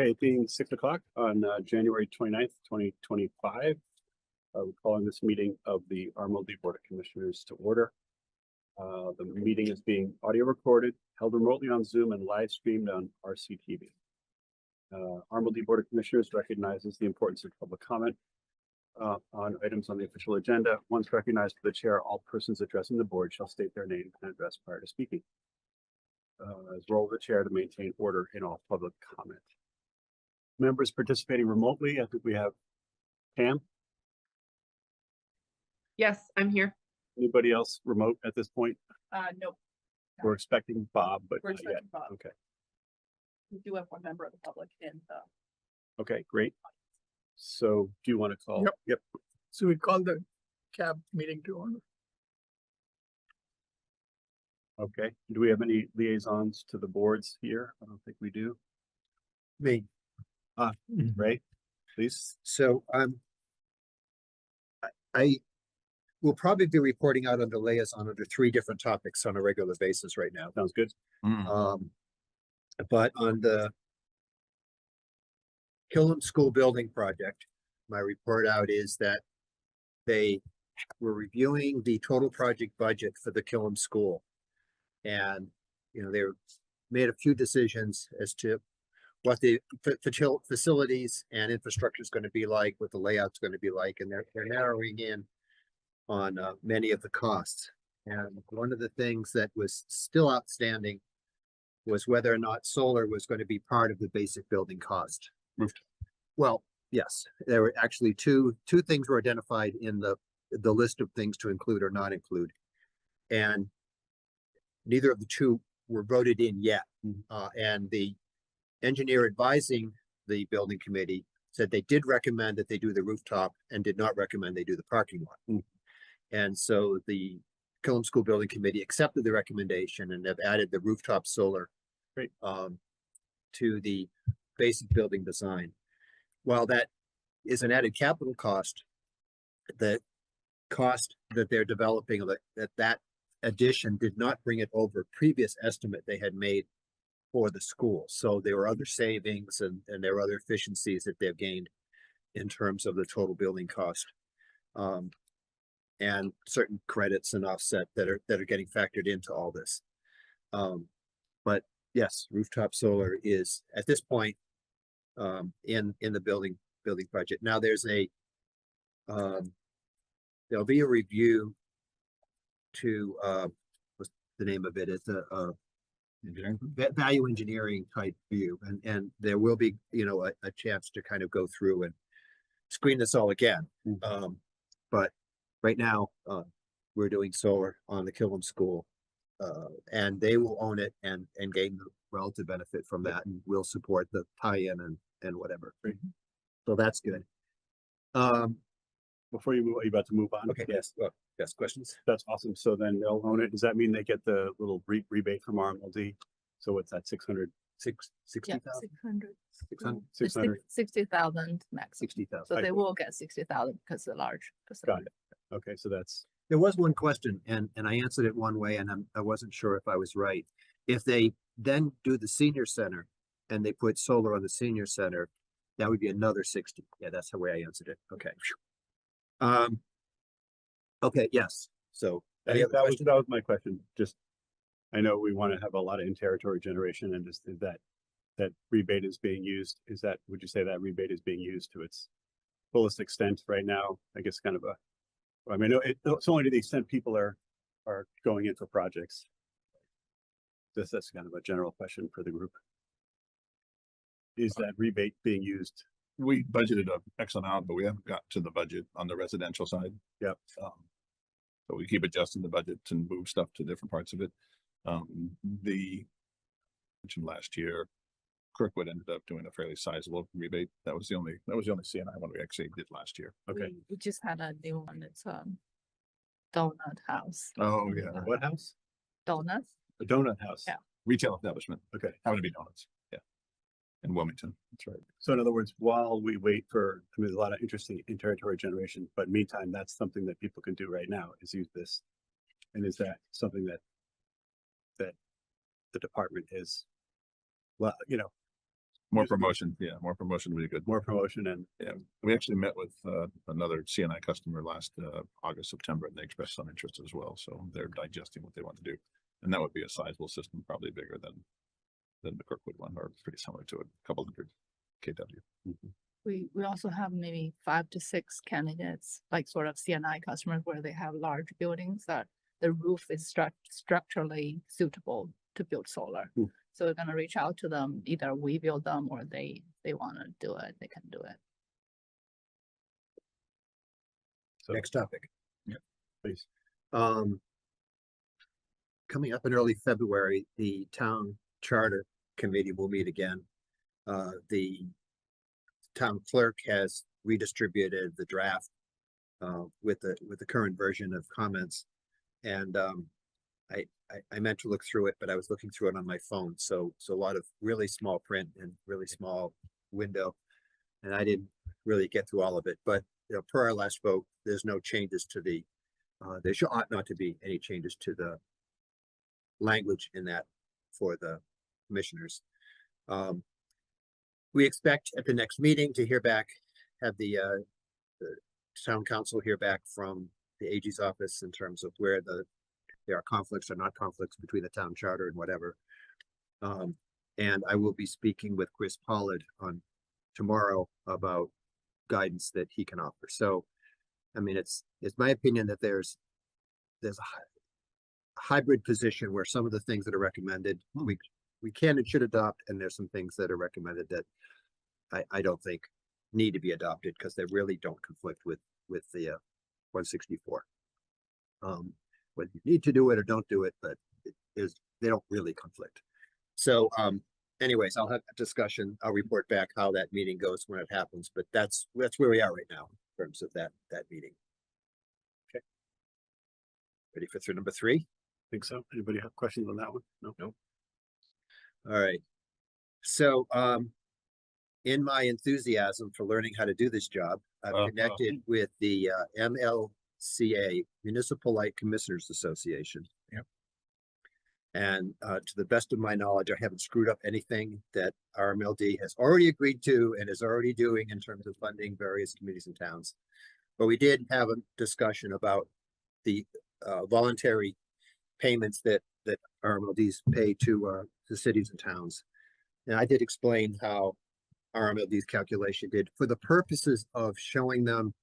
Okay, it being 6 o'clock on January 29th, 2025, we're calling this meeting of the RMLD Board of Commissioners to order. The meeting is being audio recorded, held remotely on Zoom, and live streamed on RCTV. RMLD Board of Commissioners recognizes the importance of public comment on items on the official agenda. Once recognized for the chair, all persons addressing the board shall state their name and address prior to speaking. As role of the chair to maintain order in all public comment. Members participating remotely, I think we have Pam. Yes, I'm here. Anybody else remote at this point? Nope. We're expecting Bob, but We're not yet. expecting Bob. Okay. We do have one member of the public in the. Okay, great. So do you want to call? Yep. So we call the cab meeting to order. Okay. Do we have any liaisons to the boards here? I don't think we do. Me. Ray, please. So I will probably be reporting out under liaison under 3 different topics on a regular basis right now. Sounds good. But on the Killam School Building Project, my report out is that they were reviewing the total project budget for the Killam School. And, you know, they made a few decisions as to what the facilities and infrastructure is going to be like, what the layout's going to be like, and they're narrowing in on many of the costs. And one of the things that was still outstanding was whether or not solar was going to be part of the basic building cost. Well, yes, there were actually two things were identified in the list of things to include or not include, and neither of the two were voted in yet. And the engineer advising the building committee said they did recommend that they do the rooftop and did not recommend they do the parking lot. And so the Killam School Building Committee accepted the recommendation and have added the rooftop solar to the basic building design. While that is an added capital cost, the cost that they're developing, that addition did not bring it over previous estimate they had made for the school. So there were other savings and there were other efficiencies that they've gained in terms of the total building cost. And certain credits and offset that are getting factored into all this. But yes, rooftop solar is at this point in the building budget. Now there's there'll be a review to what's the name of it? It's a value engineering type view, and there will be, you know, a chance to kind of go through and screen this all again. But right now we're doing solar on the Killam School, and they will own it and gain the relative benefit from that, and we'll support the tie-in and whatever. So that's good. Before you move, are you about to move on? Okay. Yes. Well, yes. Questions? That's awesome. So then they'll own it. Does that mean they get the little rebate from RMLD? So what's that? 600? 60,000? 600? 60,000 max. 60,000. So they will get 60,000 because they're large. Got it. Okay, so that's. There was one question, and I answered it one way, and I wasn't sure if I was right. If they then do the senior center and they put solar on the senior center, that would be another 60. Yeah, that's the way I answered it. Okay. Okay, yes. So That was my question. Just, I know we want to have a lot of in-territory generation, and just that rebate is being used. Would you say that rebate is being used to its fullest extent right now? I guess kind of I mean, it's only to the extent people are going in for projects. That's kind of a general question for the group. Is that rebate being used? We budgeted a X amount, but we haven't got to the budget on the residential side. Yep. So we keep adjusting the budget and move stuff to different parts of it. Mentioned last year, Kirkwood ended up doing a fairly sizable rebate. That was the only CNI one we actually did last year. Okay. We just had a new one. It's donut house. Oh yeah. What house? Donuts. A donut house. Yeah. Retail establishment. Okay. Having to be donuts. Yeah. In Wilmington. That's right. So in other words, while we wait for, there's a lot of interesting in-territory generation, but meantime, that's something that people can do right now is use this. And is that something that the department is, well, you know, More There's more- promotion, yeah, more promotion would be good. more promotion and Yeah, we actually met with another CNI customer last August, September, and they expressed some interest as well. So they're digesting what they want to do. And that would be a sizable system, probably bigger than the Kirkwood one, or pretty similar to it, a couple hundred KW. We also have maybe 5 to 6 candidates, like sort of CNI customers where they have large buildings that the roof is structurally suitable to build solar. Hmm. So we're gonna reach out to them, either we build them or they wanna do it, they can do it. so Next topic. please. Coming up in early February, the town charter committee will meet again. The town clerk has redistributed the draft with the current version of comments. And I meant to look through it, but I was looking through it on my phone. So a lot of really small print and really small window. And I didn't really get through all of it, but you know, per our last vote, there's no changes to the, there ought not to be any changes to the language in that for the commissioners. We expect at the next meeting to hear back, have the town council hear back from the AG's office in terms of where there are conflicts or not conflicts between the town charter and whatever. And I will be speaking with Chris Pollard on tomorrow about guidance that he can offer. So, I mean, it's my opinion that there's a hybrid position where some of the things that are recommended, we can and should adopt, and there's some things that are recommended that I don't think need to be adopted because they really don't conflict with the 164. Whether you need to do it or don't do it, but they don't really conflict. So anyways, I'll have a discussion. I'll report back how that meeting goes when it happens, but that's where we are right now in terms of that meeting. Okay. Ready for through number 3? Think so? Anybody have questions on that one? No. All right. So in my enthusiasm for learning how to do this job, I've connected with the MLCA, Municipal Light Commissioners Association. Yep. And to the best of my knowledge, I haven't screwed up anything that RMLD has already agreed to and is already doing in terms of funding various communities and towns. But we did have a discussion about the voluntary payments that RMLDs pay to cities and towns. And I did explain how RMLD's calculation did for the purposes of showing them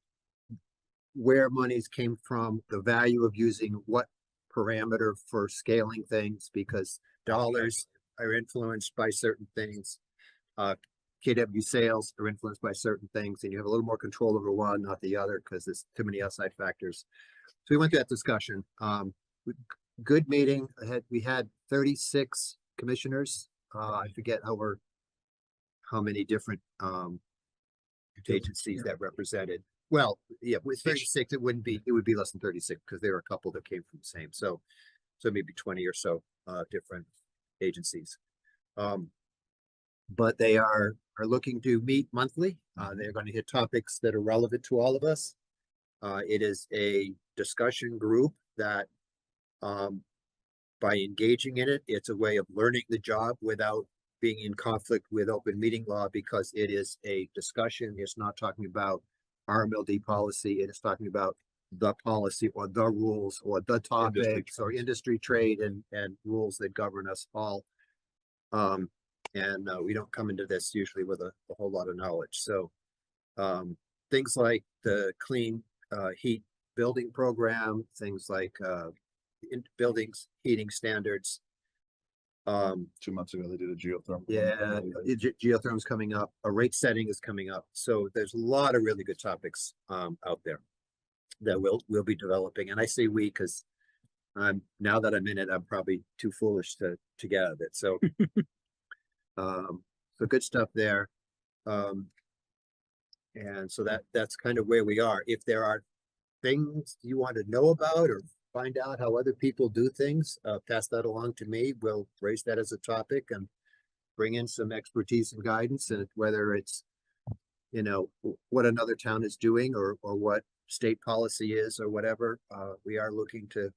where monies came from, the value of using what parameter for scaling things, because dollars are influenced by certain things. KW sales are influenced by certain things, and you have a little more control over one, not the other, because there's too many outside factors. So we went through that discussion. Good meeting. We had 36 commissioners. I forget how many different agencies that represented. Well, yeah, with 36, it would be less than 36 because there were a couple that came from the same. So maybe 20 or so different agencies. But they are looking to meet monthly. They're going to hit topics that are relevant to all of us. It is a discussion group that by engaging in it, it's a way of learning the job without being in conflict with open meeting law, because it is a discussion. It's not talking about RMLD policy. It is talking about the policy or the rules or the topics or industry trade and rules that govern us all. And we don't come into this usually with a whole lot of knowledge. So things like the clean heat building program, things like buildings, heating standards. 2 months ago, they did a geothermal. Yeah, geotherm's coming up. A rate setting is coming up. So there's a lot of really good topics out there that we'll be developing. And I say we because now that I'm in it, I'm probably too foolish to get out of it. So so good stuff there. And so that's kind of where we are. If there are things you want to know about or find out how other people do things, pass that along to me. We'll raise that as a topic and bring in some expertise and guidance, and whether it's, you know, what another town is doing or what state policy is or whatever. We are looking to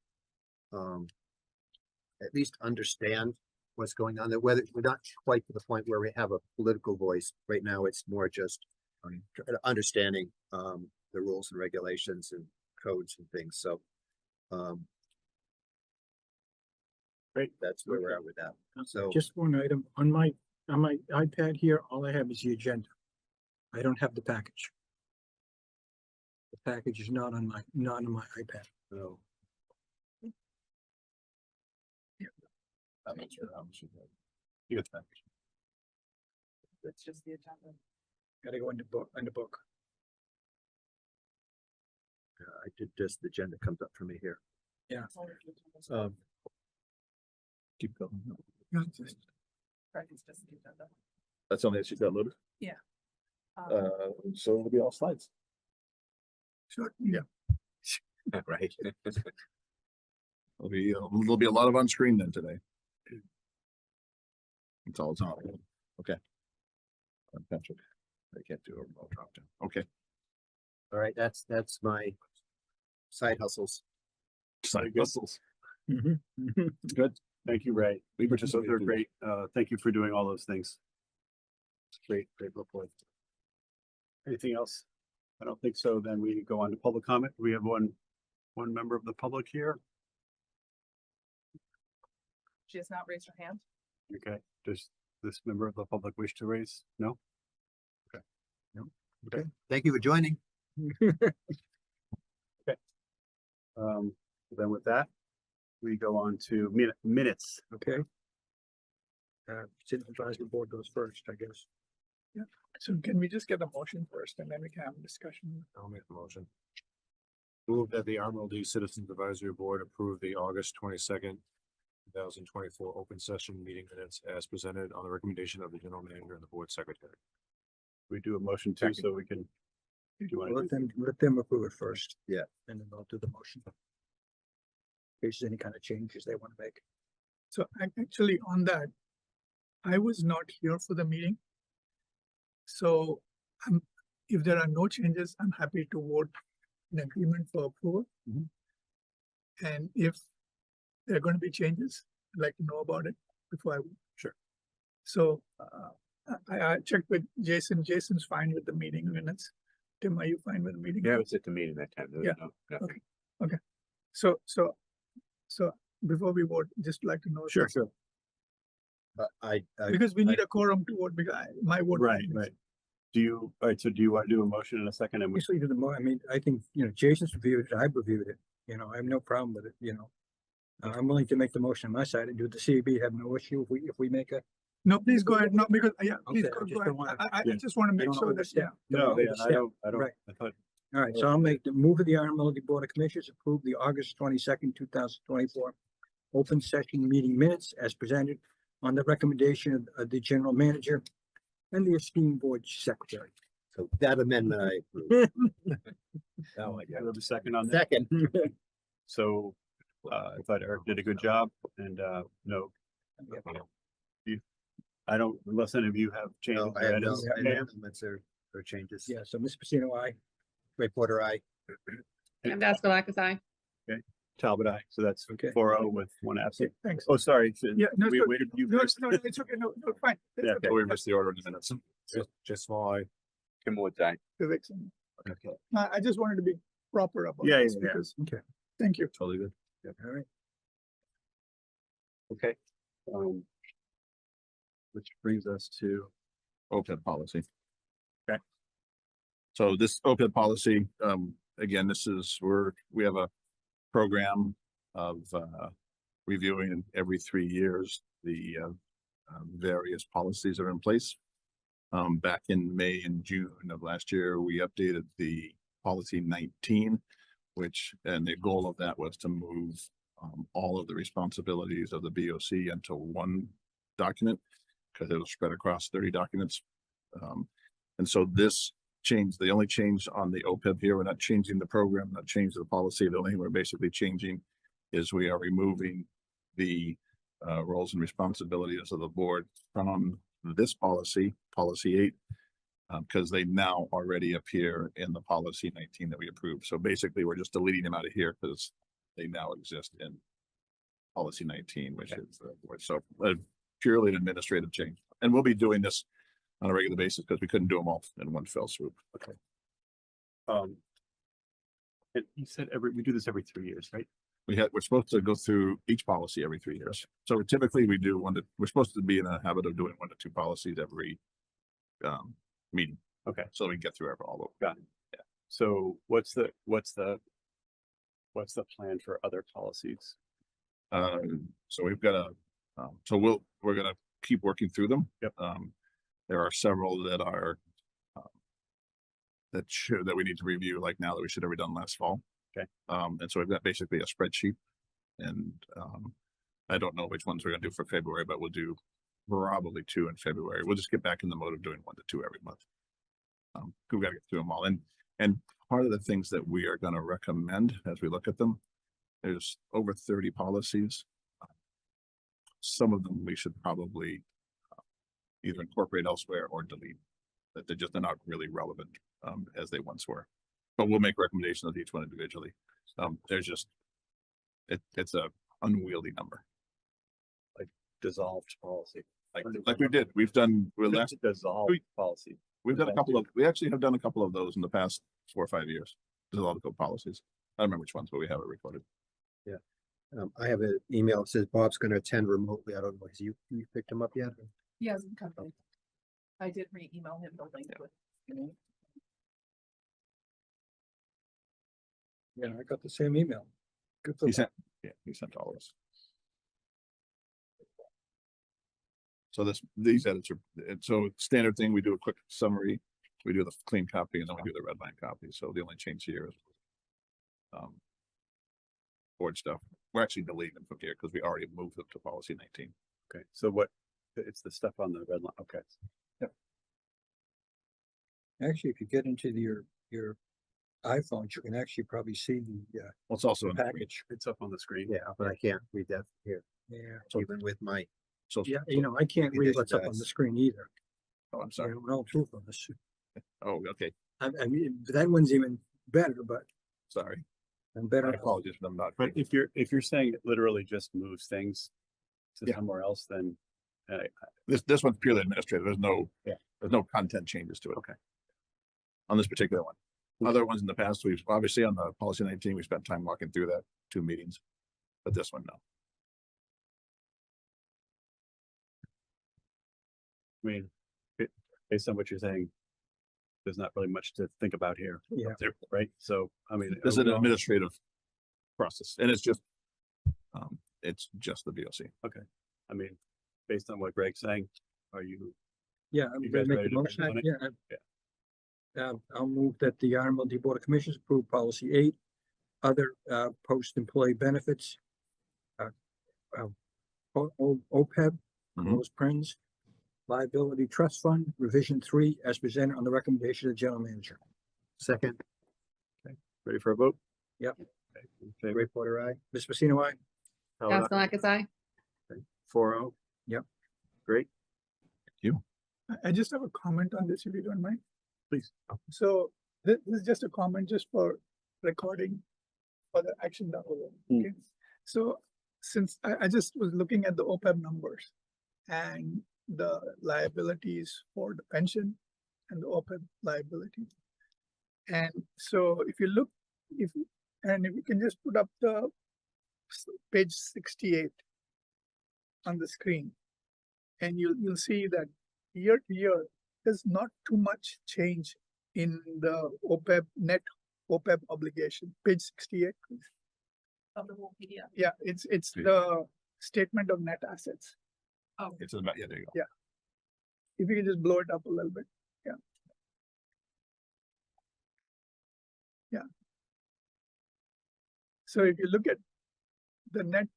at least understand what's going on there, whether we're not quite to the point where we have a political voice. Right now, it's more just understanding, the rules and regulations and codes and things, so. Great. That's where we're at with that, so. Just one item, on my iPad here, all I have is the agenda. I don't have the package. The package is not on my iPad. No. I'm not sure how much you have. You get the package. It's just the agenda. Gotta go into book. I did just, the agenda comes up for me here. Keep going. It's just the agenda. That's something that she's got loaded. So it'll be all slides. Sure, yeah. Right. There'll be a lot of on screen then today. That's all it's on. Okay. Patrick, I can't do a remote drop down. Okay. All right, that's my side hustles. Side good. hustles. It's good. Thank you, Ray. We They're participated. great. Thank you for doing all those things. Great report. Anything else? I don't think so. Then we go on to public comment. We have one member of the public here. She has not raised her hand. Okay, does this member of the public wish to raise? No? Thank you for joining. Then with that, we go on to minutes. Okay. Citizen Advisory Board goes first, I guess. Yeah, so can we just get a motion first and then we can have a discussion? I'll make the motion. Move that the RMLD Citizens Advisory Board approve the August 22nd, 2024 open session meeting minutes as presented on the recommendation of the general manager and the board secretary. We do a motion too, so we can. Do you want to? Let them approve it first. Yeah. And then I'll do the motion. In case there's any kind of changes they want to make. So actually on that, I was not here for the meeting. So if there are no changes, I'm happy to vote in agreement for approval. Mhm. And if there are going to be changes, I'd like to know about it before I vote. Sure. So I checked with Jason. Jason's fine with the meeting minutes. Tim, are you fine with the meeting? Yeah, I was at the meeting that time. There was Yeah. nothing. So before we vote, just like to know. Sure. Because we need a quorum to vote, because my vote. Right. Do you, all right, so do you want to do a motion in a second? And we, Usually do the I mean, I think, Jason's reviewed it, I've reviewed it, I have no problem with it, I'm willing to make the motion on my side and do the CB, have no issue if we make a. No, please go ahead. No, because, please Okay, I go just ahead. don't wanna- I Yeah. just want to make don't sure that, overstep. no, yeah, I don't, Right. I thought, All right, so I'll make the move of the RMLD Board of Commissioners approve the August 22nd, 2024 open session meeting minutes as presented on the recommendation of the general manager and the esteemed board secretary. So that amendment I approve. oh, I have a second on that. Second. So, I thought Eric did a good job and, no, I don't, unless any of you have changes. No, I or have no edits. amendments or changes. Yeah, so Ms. Pacino, aye. Reporter, I. And Vasco I. Talbot, aye. So that's Okay. 4-0 with one absent. thanks. Oh, sorry. Yeah, no, We so- waited you No, first. no, it's okay. No, fine. That's Yeah, okay. We missed the order in the minutes. Just small, I. Kim would die. Vivek's in. I just wanted to be proper about Yeah, this yeah, yeah. because, Okay. thank you. Totally good. All right. Okay. Which brings us to, OPEB policy. Okay. So this OPEB policy, again, we have a program of reviewing every 3 years the various policies that are in place. Back in May and June of last year, we updated the policy 19, and the goal of that was to move all of the responsibilities of the BOC into one document, because it'll spread across 30 documents. And so this change, the only change on the OPEB here, we're not changing the program, not changing the policy. The only thing we're basically changing is we are removing the roles and responsibilities of the board from this policy, policy 8, because they now already appear in the policy 19 that we approved. So basically, we're just deleting them out of here because they now exist in policy 19, which is so purely an administrative change. And we'll be doing this on a regular basis because we couldn't do them all in one fell swoop. And you said we do this every 3 years, right? We're supposed to go through each policy every 3 years. So typically we do we're supposed to be in a habit of doing 1 to 2 policies every meeting. Okay. So we get through all of them. Got it. Yeah. So what's the plan for other policies? So we've got we're gonna keep working through them. Yep. There are several that are that we need to review, like now that we should have done last fall. Okay. And so we've got basically a spreadsheet, and I don't know which ones we're gonna do for February, but we'll do probably 2 in February. We'll just get back in the mode of doing 1 to 2 every month. We've got to get through them all, and part of the things that we are going to recommend as we look at them, there's over 30 policies. Some of them we should probably either incorporate elsewhere or delete, that they're not really relevant as they once were. But we'll make recommendations of each one individually. There's just it's a unwieldy number. Dissolved policy. Like we did. We're Dissolved policy. We've done we actually have done a couple of those in the past 4 or 5 years. There's a lot of good policies. I don't remember which ones, but we have it recorded. I have an email that says Bob's gonna attend remotely. I don't know, has you picked him up yet? He hasn't come in. I did re-email him the link with. Yeah, I got the same email. Good for He them. sent all of us. So these edits are, so standard thing, we do a quick summary, we do the clean copy, and then we do the red line copy. So the only change here is board stuff. We're actually deleting them from here because we already moved them to policy 19. Okay. So it's the stuff on the red line. Okay. Actually, if you get into your iPhones, you can actually probably see the Well, it's also in the package. It's up on the screen. Yeah, but I can't read that here, Yeah. even with my, so Yeah, I can't read what's up on the screen either. oh, I'm Sorry, sorry. no proof of this. Oh, okay. I mean, that one's even better, but Sorry. I'm I better. apologize for them not. But if you're saying it literally just moves things to Yeah. somewhere else, then This one's purely administrative. There's no Yeah. there's no content changes to it. Okay. On this particular one. Other ones in the past, we've obviously on the policy 19, we spent time walking through that 2 meetings, but this one, no. I mean, based on what you're saying, there's not really much to think about here. Yeah. Right. So, I mean, This is an overall- administrative process, and it's just the VOC. I mean, based on what Greg's saying, are you? Yeah, I'm You gonna guys make ready the to motion. vote on it? Yeah. I'll move that the RMLD Board of Commissioners approve policy 8, other post-employee benefits. OPEB, Mhm. closed parens, liability trust fund, revision 3, as presented on the recommendation of the general manager. second, Ready for a vote? Yep. Okay, in favor? Ray Porter, I. Ms. Pacino, aye? Howard, aye. Gastelakis, aye. 4-0. Yep. Great. I just have a comment on this, if you don't mind. Please. So this is just a comment just for recording for the action down the road. Mm. Okay. So since I just was looking at the OPEB numbers and the liabilities for the pension and the OPEB liability. And so if you look, if you can just put up the page 68 on the screen, and you'll see that year to year, there's not too much change in the OPEB net OPEB obligation. Page 68, please. Of the whole PDF. Yeah, it's Yeah. the statement of net assets. Oh, It's about, yeah, there you go. Yeah. If you can just blow it up a little bit. Yeah. So if you look at the net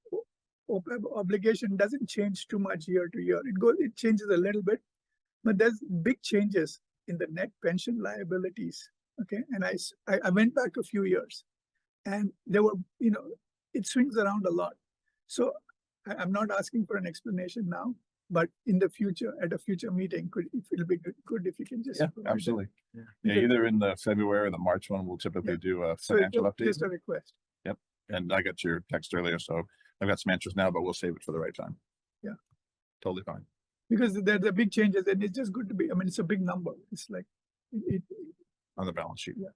OPEB obligation, doesn't change too much year to year. It changes a little bit, but there's big changes in the net pension liabilities. Okay, and I went back a few years, and there were, it swings around a lot. So I'm not asking for an explanation now, but in the future, at a future meeting, it'll be good if you can just. Yeah, provide that. absolutely. Yeah. Yeah, either in the February or the March one, we'll typically do a So it's financial update. just a request. And I got your text earlier, so I've got some answers now, but we'll save it for the right time. Totally fine. Because they're the big changes and it's just good to be, I mean, it's a big number. It's like, it, On the balance sheet. Yeah.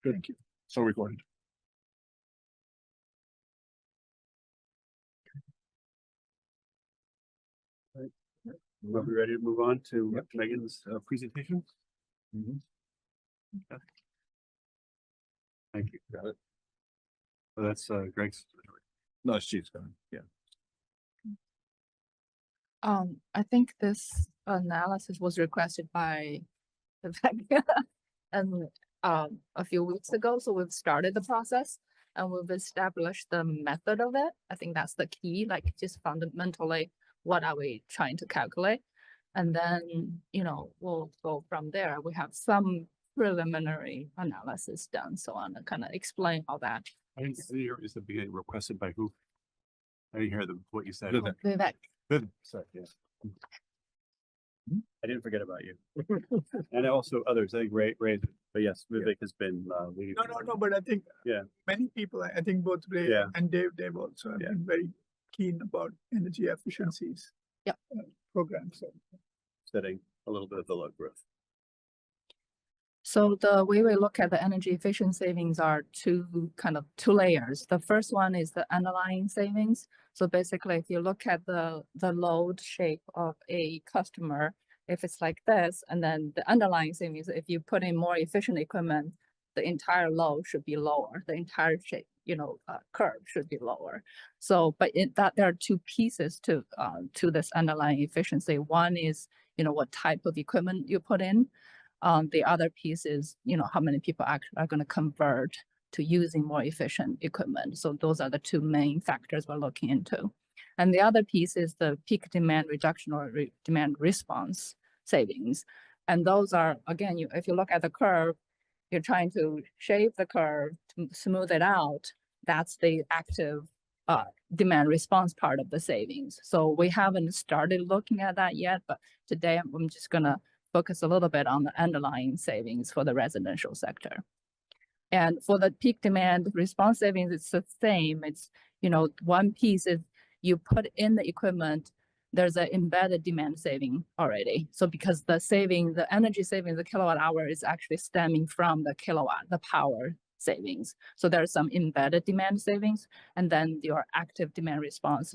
Good. thank you. So recorded. Are we ready to move on to Megan's presentation? Okay. Thank you. Got it. So that's Greg's. No, it's Chief's coming. Yeah. I think this analysis was requested by Rebecca and a few weeks ago, so we've started the process and we've established the method of it. I think that's the key, like just fundamentally, what are we trying to calculate? And then, you know, we'll go from there. We have some preliminary analysis done, so I'm gonna kind of explain all that. I didn't hear, is the being requested by who? I didn't hear what you said. Vivek. Vivek, Good, sorry, yeah. I didn't forget about you. And also others, I think Ray, but yes, Vivek has been leading. No, but I think. Yeah. Many people, I think both Ray Yeah. and Dave also have Yeah. been very keen about energy efficiencies. Yep. Programs. So. Setting a little bit of the load growth. so the way we look at the energy efficient savings are two layers. The first one is the underlying savings. So basically, if you look at the load shape of a customer, if it's like this, and then the underlying savings, if you put in more efficient equipment, the entire load should be lower. The entire shape, curve should be lower. So, but there are two pieces to this underlying efficiency. One is, what type of equipment you put in. The other piece is, how many people actually are going to convert to using more efficient equipment. So those are the two main factors we're looking into. And the other piece is the peak demand reduction or demand response savings. And those are, again, if you look at the curve, you're trying to shape the curve to smooth it out. That's the active demand response part of the savings. So we haven't started looking at that yet, but today I'm just gonna focus a little bit on the underlying savings for the residential sector. And for the peak demand response savings, it's the same. It's, one piece is you put in the equipment, there's an embedded demand saving already. So because the energy saving, the kilowatt hour is actually stemming from the kilowatt, the power savings. So there's some embedded demand savings, and then your active demand response,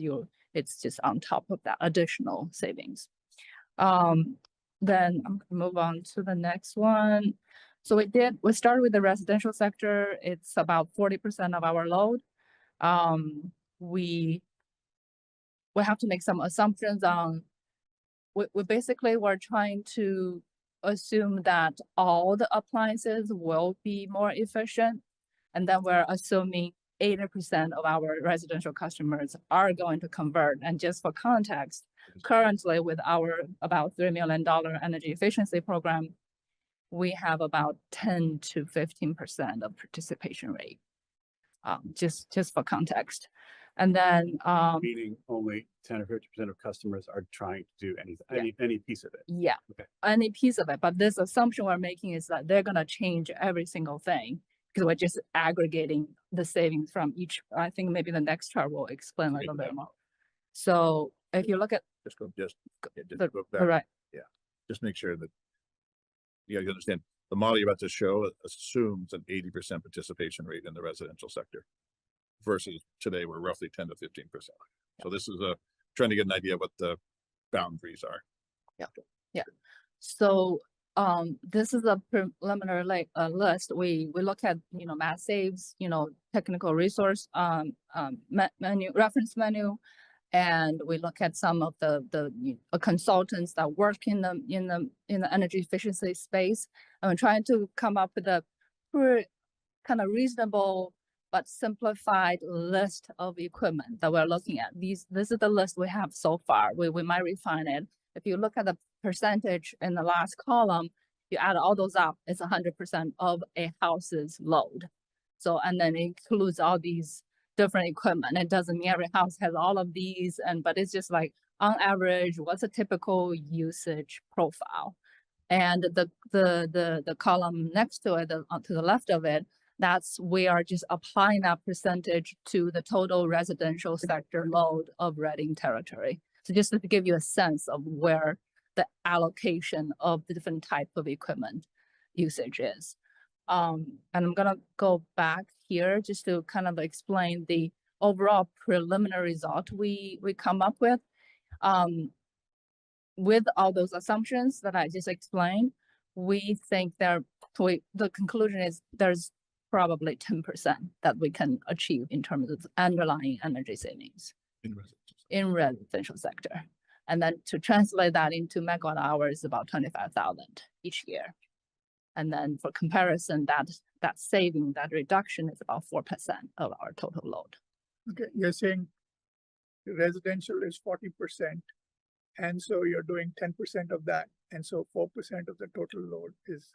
it's just on top of that additional savings. Then I'm gonna move on to the next one. So we started with the residential sector. It's about 40% of our load. We have to make some assumptions on, we basically were trying to assume that all the appliances will be more efficient. And then we're assuming 80% of our residential customers are going to convert. And just for context, currently with our about $3 million energy efficiency program, we have about 10 to 15% of participation rate, just for context. And then Meaning only 10 or 50% of customers are trying to do anything, any piece of it. yeah, Okay. any piece of it. But this assumption we're making is that they're gonna change every single thing because we're just aggregating the savings from each. I think maybe the next chart will explain a little bit more. So if you look at Just go the back. right, Just make sure that you guys understand the model you're about to show assumes an 80% participation rate in the residential sector versus today we're roughly 10 to 15%. So this is trying to get an idea of what the boundaries are. Yeah. So this is a preliminary list. We look at mass saves, technical resource menu, reference menu, and we look at some of the consultants that work in the energy efficiency space, and we're trying to come up with a kind of reasonable but simplified list of equipment that we're looking at. This is the list we have so far. We might refine it. If you look at the percentage in the last column, you add all those up, it's 100% of a house's load. So, and then it includes all these different equipment. It doesn't mean every house has all of these, but it's just like on average, what's a typical usage profile? And the column next to it, to the left of it, That's we are just applying that percentage to the total residential sector load of Reading territory. So just to give you a sense of where the allocation of the different type of equipment usage is. And I'm gonna go back here just to kind of explain the overall preliminary result we come up with. With all those assumptions that I just explained, we think the conclusion is there's probably 10% that we can achieve in terms of underlying energy savings In residential. in residential sector. And then to translate that into megawatt hours, about 25,000 each year. And then for comparison, that saving, that reduction is about 4% of our total load. Okay, you're saying residential is 40%. And so you're doing 10% of that. And so 4% of the total load is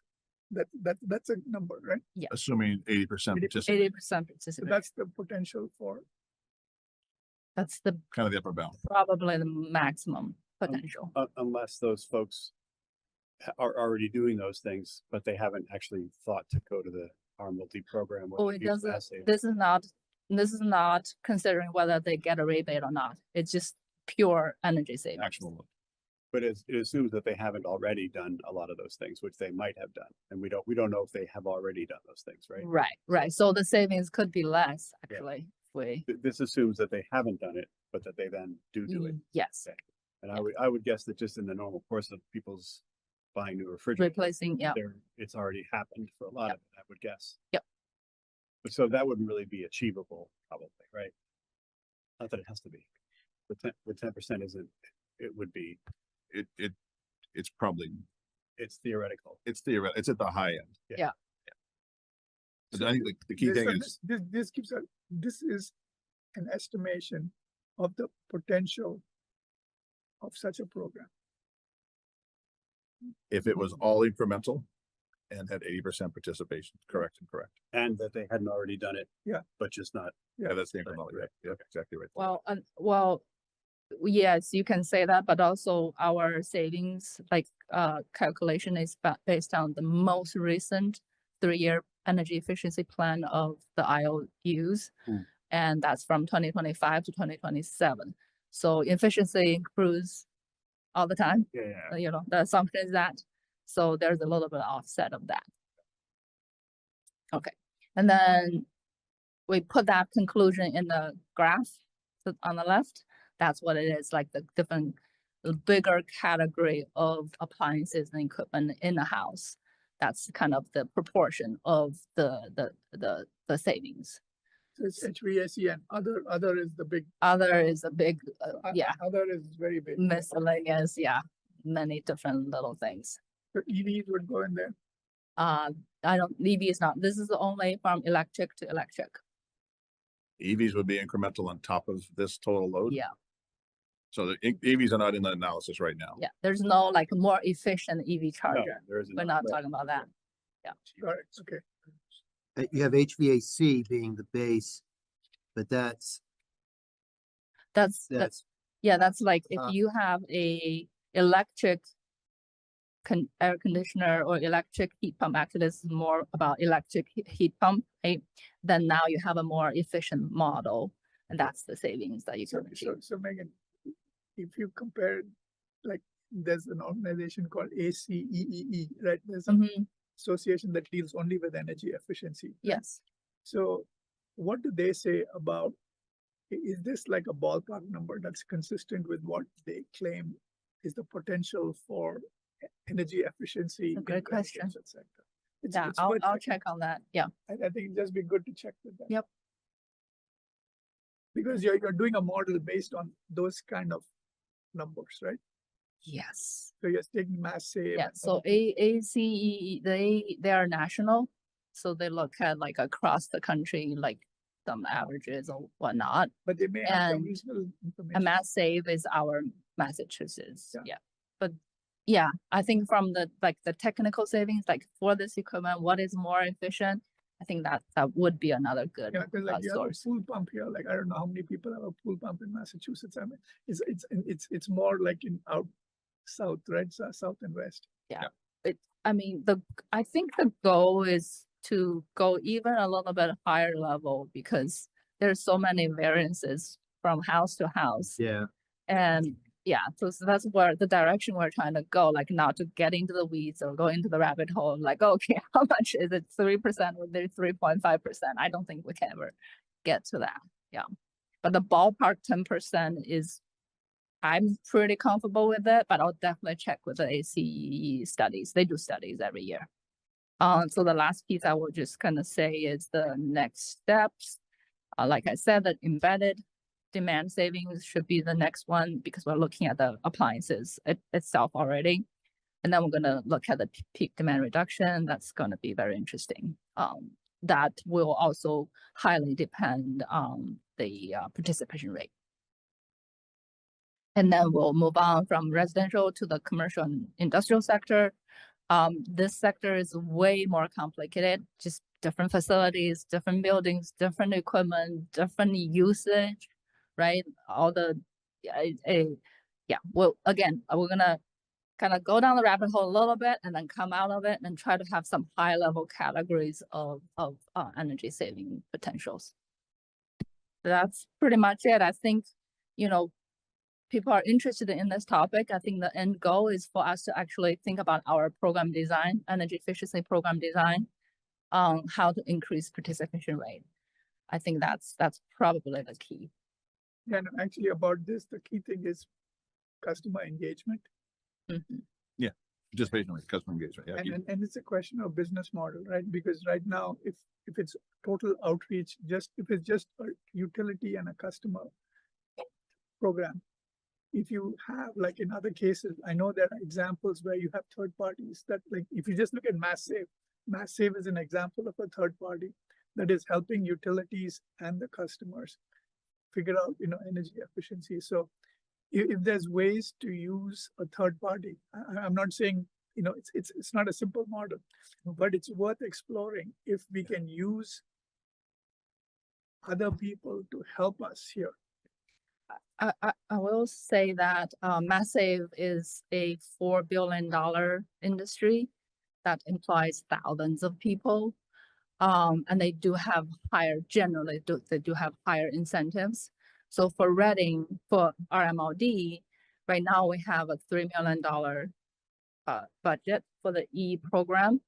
that's a number, right? Assuming 80% 80% So participation. that's the potential for, That's the kind of the upper bound. probably the maximum potential. Unless those folks are already doing those things, but they haven't actually thought to go to the RMLD program. Oh, which it uses doesn't, assay. this is not considering whether they get a rebate or not. It's just pure energy savings. Actual load. But it assumes that they haven't already done a lot of those things, which they might have done. And we don't know if they have already done those things, right? Right. So the savings could be less, Yeah. actually, if we, This assumes that they haven't done it, but that they then do it. yes, And I would guess that just in the normal course of people's buying new refrigerators, replacing, yeah, it's already happened for a lot of it, I would guess. Yep. But so that wouldn't really be achievable, probably, right? Not that it has to be. With 10% isn't, it would be, It's probably, it's theoretical. it's theoretical, it's at the high end. Yeah. But I think the key thing is, this is an estimation of the potential of such a program. if it was all incremental and had 80% participation, correct and correct. And that they hadn't already done it. Yeah. But just not. Yeah, that's the Right, incremental, right. yeah, exactly right. well, yes, you can say that, but also our savings, like, calculation is based on the most recent 3-year energy efficiency plan of the IOUs. Hmm. And that's from 2025 to 2027. So efficiency improves all the time. Yeah. You know, the assumption is that, so there's a little bit of offset of that. Okay, and then we put that conclusion in the graph on the left. That's what it is, like the different, the bigger category of appliances and equipment in the house. That's kind of the proportion of the savings. So it's HVAC and other is the big, Other is a big, yeah, other is very big. miscellaneous, yeah, many different little things. So EVs would go in there. EV is not, this is only from electric to electric. EVs would be incremental on top of this total load. Yeah, So the EVs are not in the analysis right now. yeah, there's no like more efficient EV No, charger. there isn't. We're not talking about that. Got it, okay. You have HVAC being the base, but That's, that's, yeah, that's like if Uh, you have a electric air conditioner or electric heat pump, actually this is more about electric heat pump, right? Then now you have a more efficient model, and that's the savings that you So, can achieve. so Megan, if you compare, like, there's an organization called ACEEE, right? There's an Mhm, association that deals only with energy efficiency. right? yes, So what do they say about, is this like a ballpark number that's consistent with what they claim is the potential for energy efficiency? a in great the question. residential sector? It's- yeah, it's I'll worth checking. check on that, yeah. I think it'd just be good to check with that. Yep. Because you're doing a model based on those kind of numbers, right? Yes. So you're taking mass save. Yeah, and so ACE, they are national, so they look at like across the country, like some averages or whatnot. But they may have some and regional And information. Mass Save is our Massachusetts, Yeah. yeah. But yeah, I think from the, like the technical savings, like for this equipment, what is more efficient? I think that would be another good Yeah, because like you have a source. pool pump here, like I don't know how many people have a pool pump in Massachusetts. I mean, it's more like in out south, right? South and west. I mean, I think the goal is to go even a little bit higher level because there's so many variances from house to house. Yeah, And yeah, so that's where the direction we're trying to go, like not to get into the weeds or go into the rabbit hole, like, okay, how much is it? 3% or 3.5%? I don't think we can ever get to that. Yeah. But the ballpark 10% is, I'm pretty comfortable with it, but I'll definitely check with the ACE studies. They do studies every year. So the last piece I will just kind of say is the next steps. Like I said, that embedded demand savings should be the next one because we're looking at the appliances itself already. And then we're gonna look at the peak demand reduction. That's gonna be very interesting. That will also highly depend on the participation rate. And then we'll move on from residential to the commercial and industrial sector. This sector is way more complicated, just different facilities, different buildings, different equipment, different usage, right? All the, yeah, well, again, we're gonna kind of go down the rabbit hole a little bit and then come out of it and try to have some high level categories of energy saving potentials. That's pretty much it. I think, you know, people are interested in this topic. I think the end goal is for us to actually think about our program design, energy efficiency program design, how to increase participation rate. I think that's probably the key. Yeah, and actually about this, the key thing is customer engagement. Mhm. Participation with customer engagement. Yeah. And it's a question of business model, right? Because right now, if it's total outreach, if it's just a utility and a customer program, if you have, like in other cases, I know there are examples where you have third parties that, like, if you just look at Mass Save is an example of a third party that is helping utilities and the customers figure out, energy efficiency. So if there's ways to use a third party, I'm not saying, it's not a simple model, but it's worth exploring if we can use other people to help us here. I will say that Massive is a $4 billion industry that employs thousands of people. And they do have they do have higher incentives. So for Reading, for RMLD, right now we have a $3 million budget for the E program.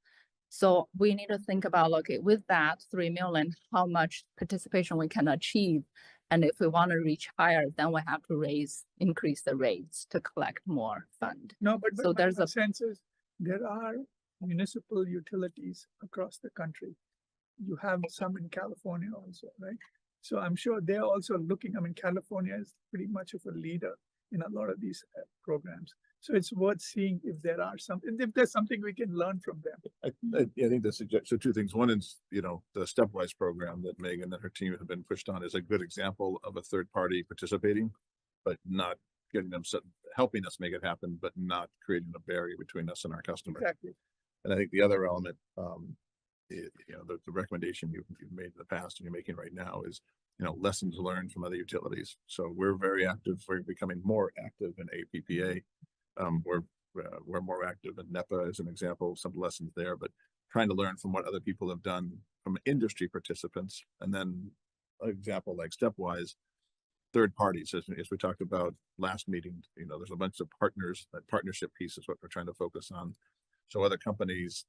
So we need to think about, okay, with that 3 million, how much participation we can achieve. And if we want to reach higher, then we have to increase the rates to collect more fund. No, but So there's my a sense is there are municipal utilities across the country. You have some in California also, right? So I'm sure they're also looking, California is pretty much of a leader in a lot of these programs. So it's worth seeing if there's something we can learn from them. I think that's so two things. One is, the stepwise program that Megan and her team have been pushed on is a good example of a third party participating, but not getting them helping us make it happen, but not creating a barrier between us and our customer. Exactly. And I think the other element, the recommendation you've made in the past and you're making right now is, lessons learned from other utilities. So we're very active. We're becoming more active in APPA. We're more active in NEPA as an example, some lessons there, but trying to learn from what other people have done from industry participants. And then an example like stepwise, third parties, as we talked about last meeting, there's a bunch of partners. That partnership piece is what we're trying to focus on. So other companies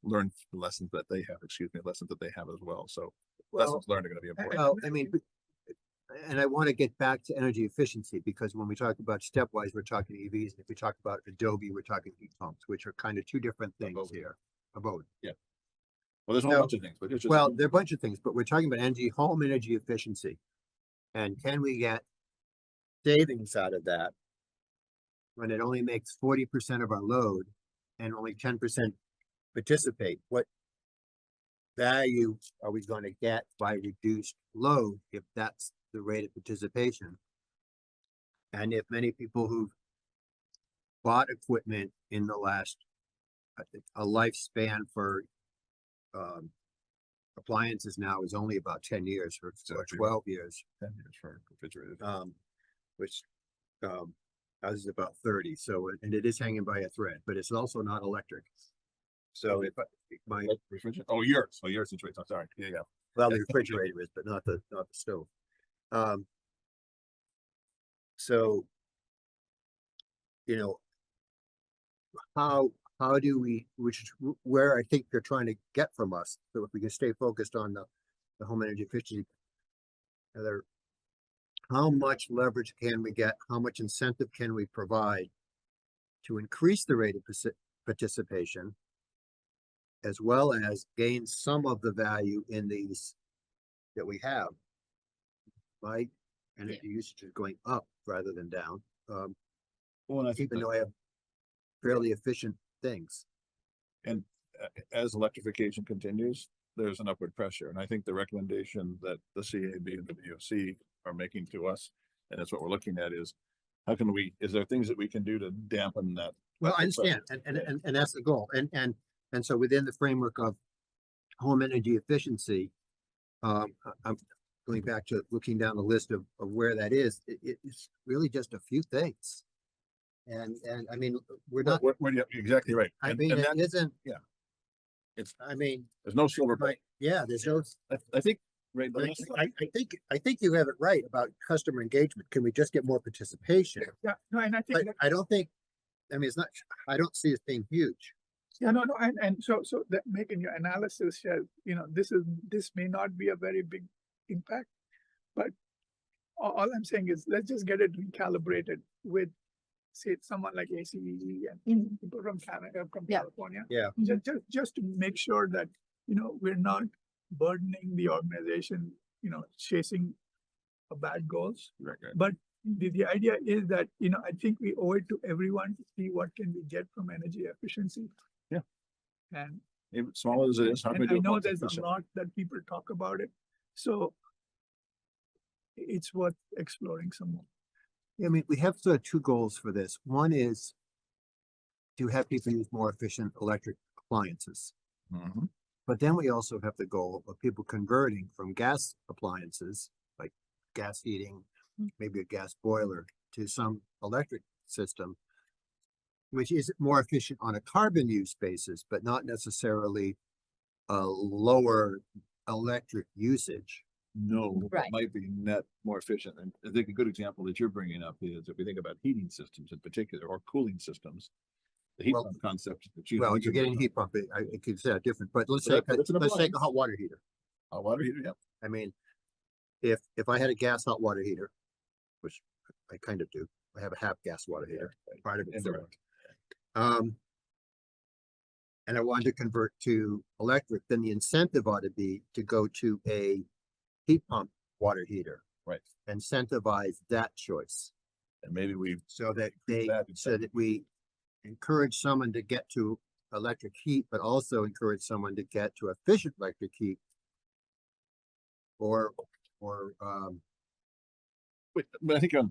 learn lessons that they have, lessons that they have as well. So lessons learned are going to be important. well, and I want to get back to energy efficiency because when we talk about stepwise, we're talking EVs. And if we talk about Adobe, we're talking heat pumps, which are kind of two different things here. Well, there's a whole bunch of things, but it's just, there are a bunch of things, but we're talking about home energy efficiency. And can we get savings out of that when it only makes 40% of our load and only 10% participate? What value are we going to get by reduced load if that's the rate of participation? And if many people who've bought equipment in the last a lifespan for appliances now is only about 10 years or 12 years, 10 years for refrigerated. which ours is about 30. So, and it is hanging by a thread, but it's also not electric. So if my, Refrigerator, oh, your situation, I'm sorry, yeah. well, the refrigerator is, but not the stove. So, you know, how do we, which is where I think they're trying to get from us, so if we can stay focused on the home energy efficiency. How much leverage can we get? How much incentive can we provide to increase the rate of participation, as well as gain some of the value in these that we have? My energy usage is going up rather than down, Well, and I think even though I have fairly efficient things. as electrification continues, there's an upward pressure, and I think the recommendation that the CAB and the VOC are making to us, and that's what we're looking at, is how can we, is there things that we can do to dampen that? Well, I upward understand, pressure? and that's the goal, and so within the framework of home energy efficiency, I'm going back to looking down the list of where that is. It's really just a few things, and I mean, we're not. You're exactly right. I And- mean, and it that- isn't. yeah. It's, I mean, there's no silver bullet. right? Yeah, there's no. I think, right, I think you have it right about customer engagement. Can we just get more participation? Yeah, no, and I think, But I don't think. I mean, it's not. I don't see it being huge. yeah, no, and so that making your analysis says, this may not be a very big impact, but all I'm saying is, let's just get it recalibrated with, say, someone like ACEE and people from Canada, from Yeah. California. Yeah. Just to make sure that, we're not burdening the organization, chasing bad goals. Right. But the idea is that, I think we owe it to everyone to see what can we get from energy efficiency. Yeah. And Even small as it is, how can we and do I it know more there's a efficient? lot that people talk about it, so it's worth exploring some more. I mean, we have sort of two goals for this. One is to have people use more efficient electric appliances. Mhm. But then we also have the goal of people converting from gas appliances, like gas heating, maybe a gas boiler, to some electric system, which is more efficient on a carbon use basis, but not necessarily a lower electric usage. No, that Right. might be net more efficient. And I think a good example that you're bringing up is if we think about heating systems in particular, or cooling systems. The heat Well- pump concept that you. Well, you're getting heat pump, I could say that different, but let's But take, that's an let's take a appliance. hot water heater. A water heater, yeah. I mean, if I had a gas hot water heater, which I kind of do, I have a half gas water heater, part of it. Indirect. And I wanted to convert to electric, then the incentive ought to be to go to a heat pump water heater. Right. Incentivize that choice, And maybe we, so that that so that we encourage someone to get to electric heat, but also encourage someone to get to efficient electric heat. Or, but I think your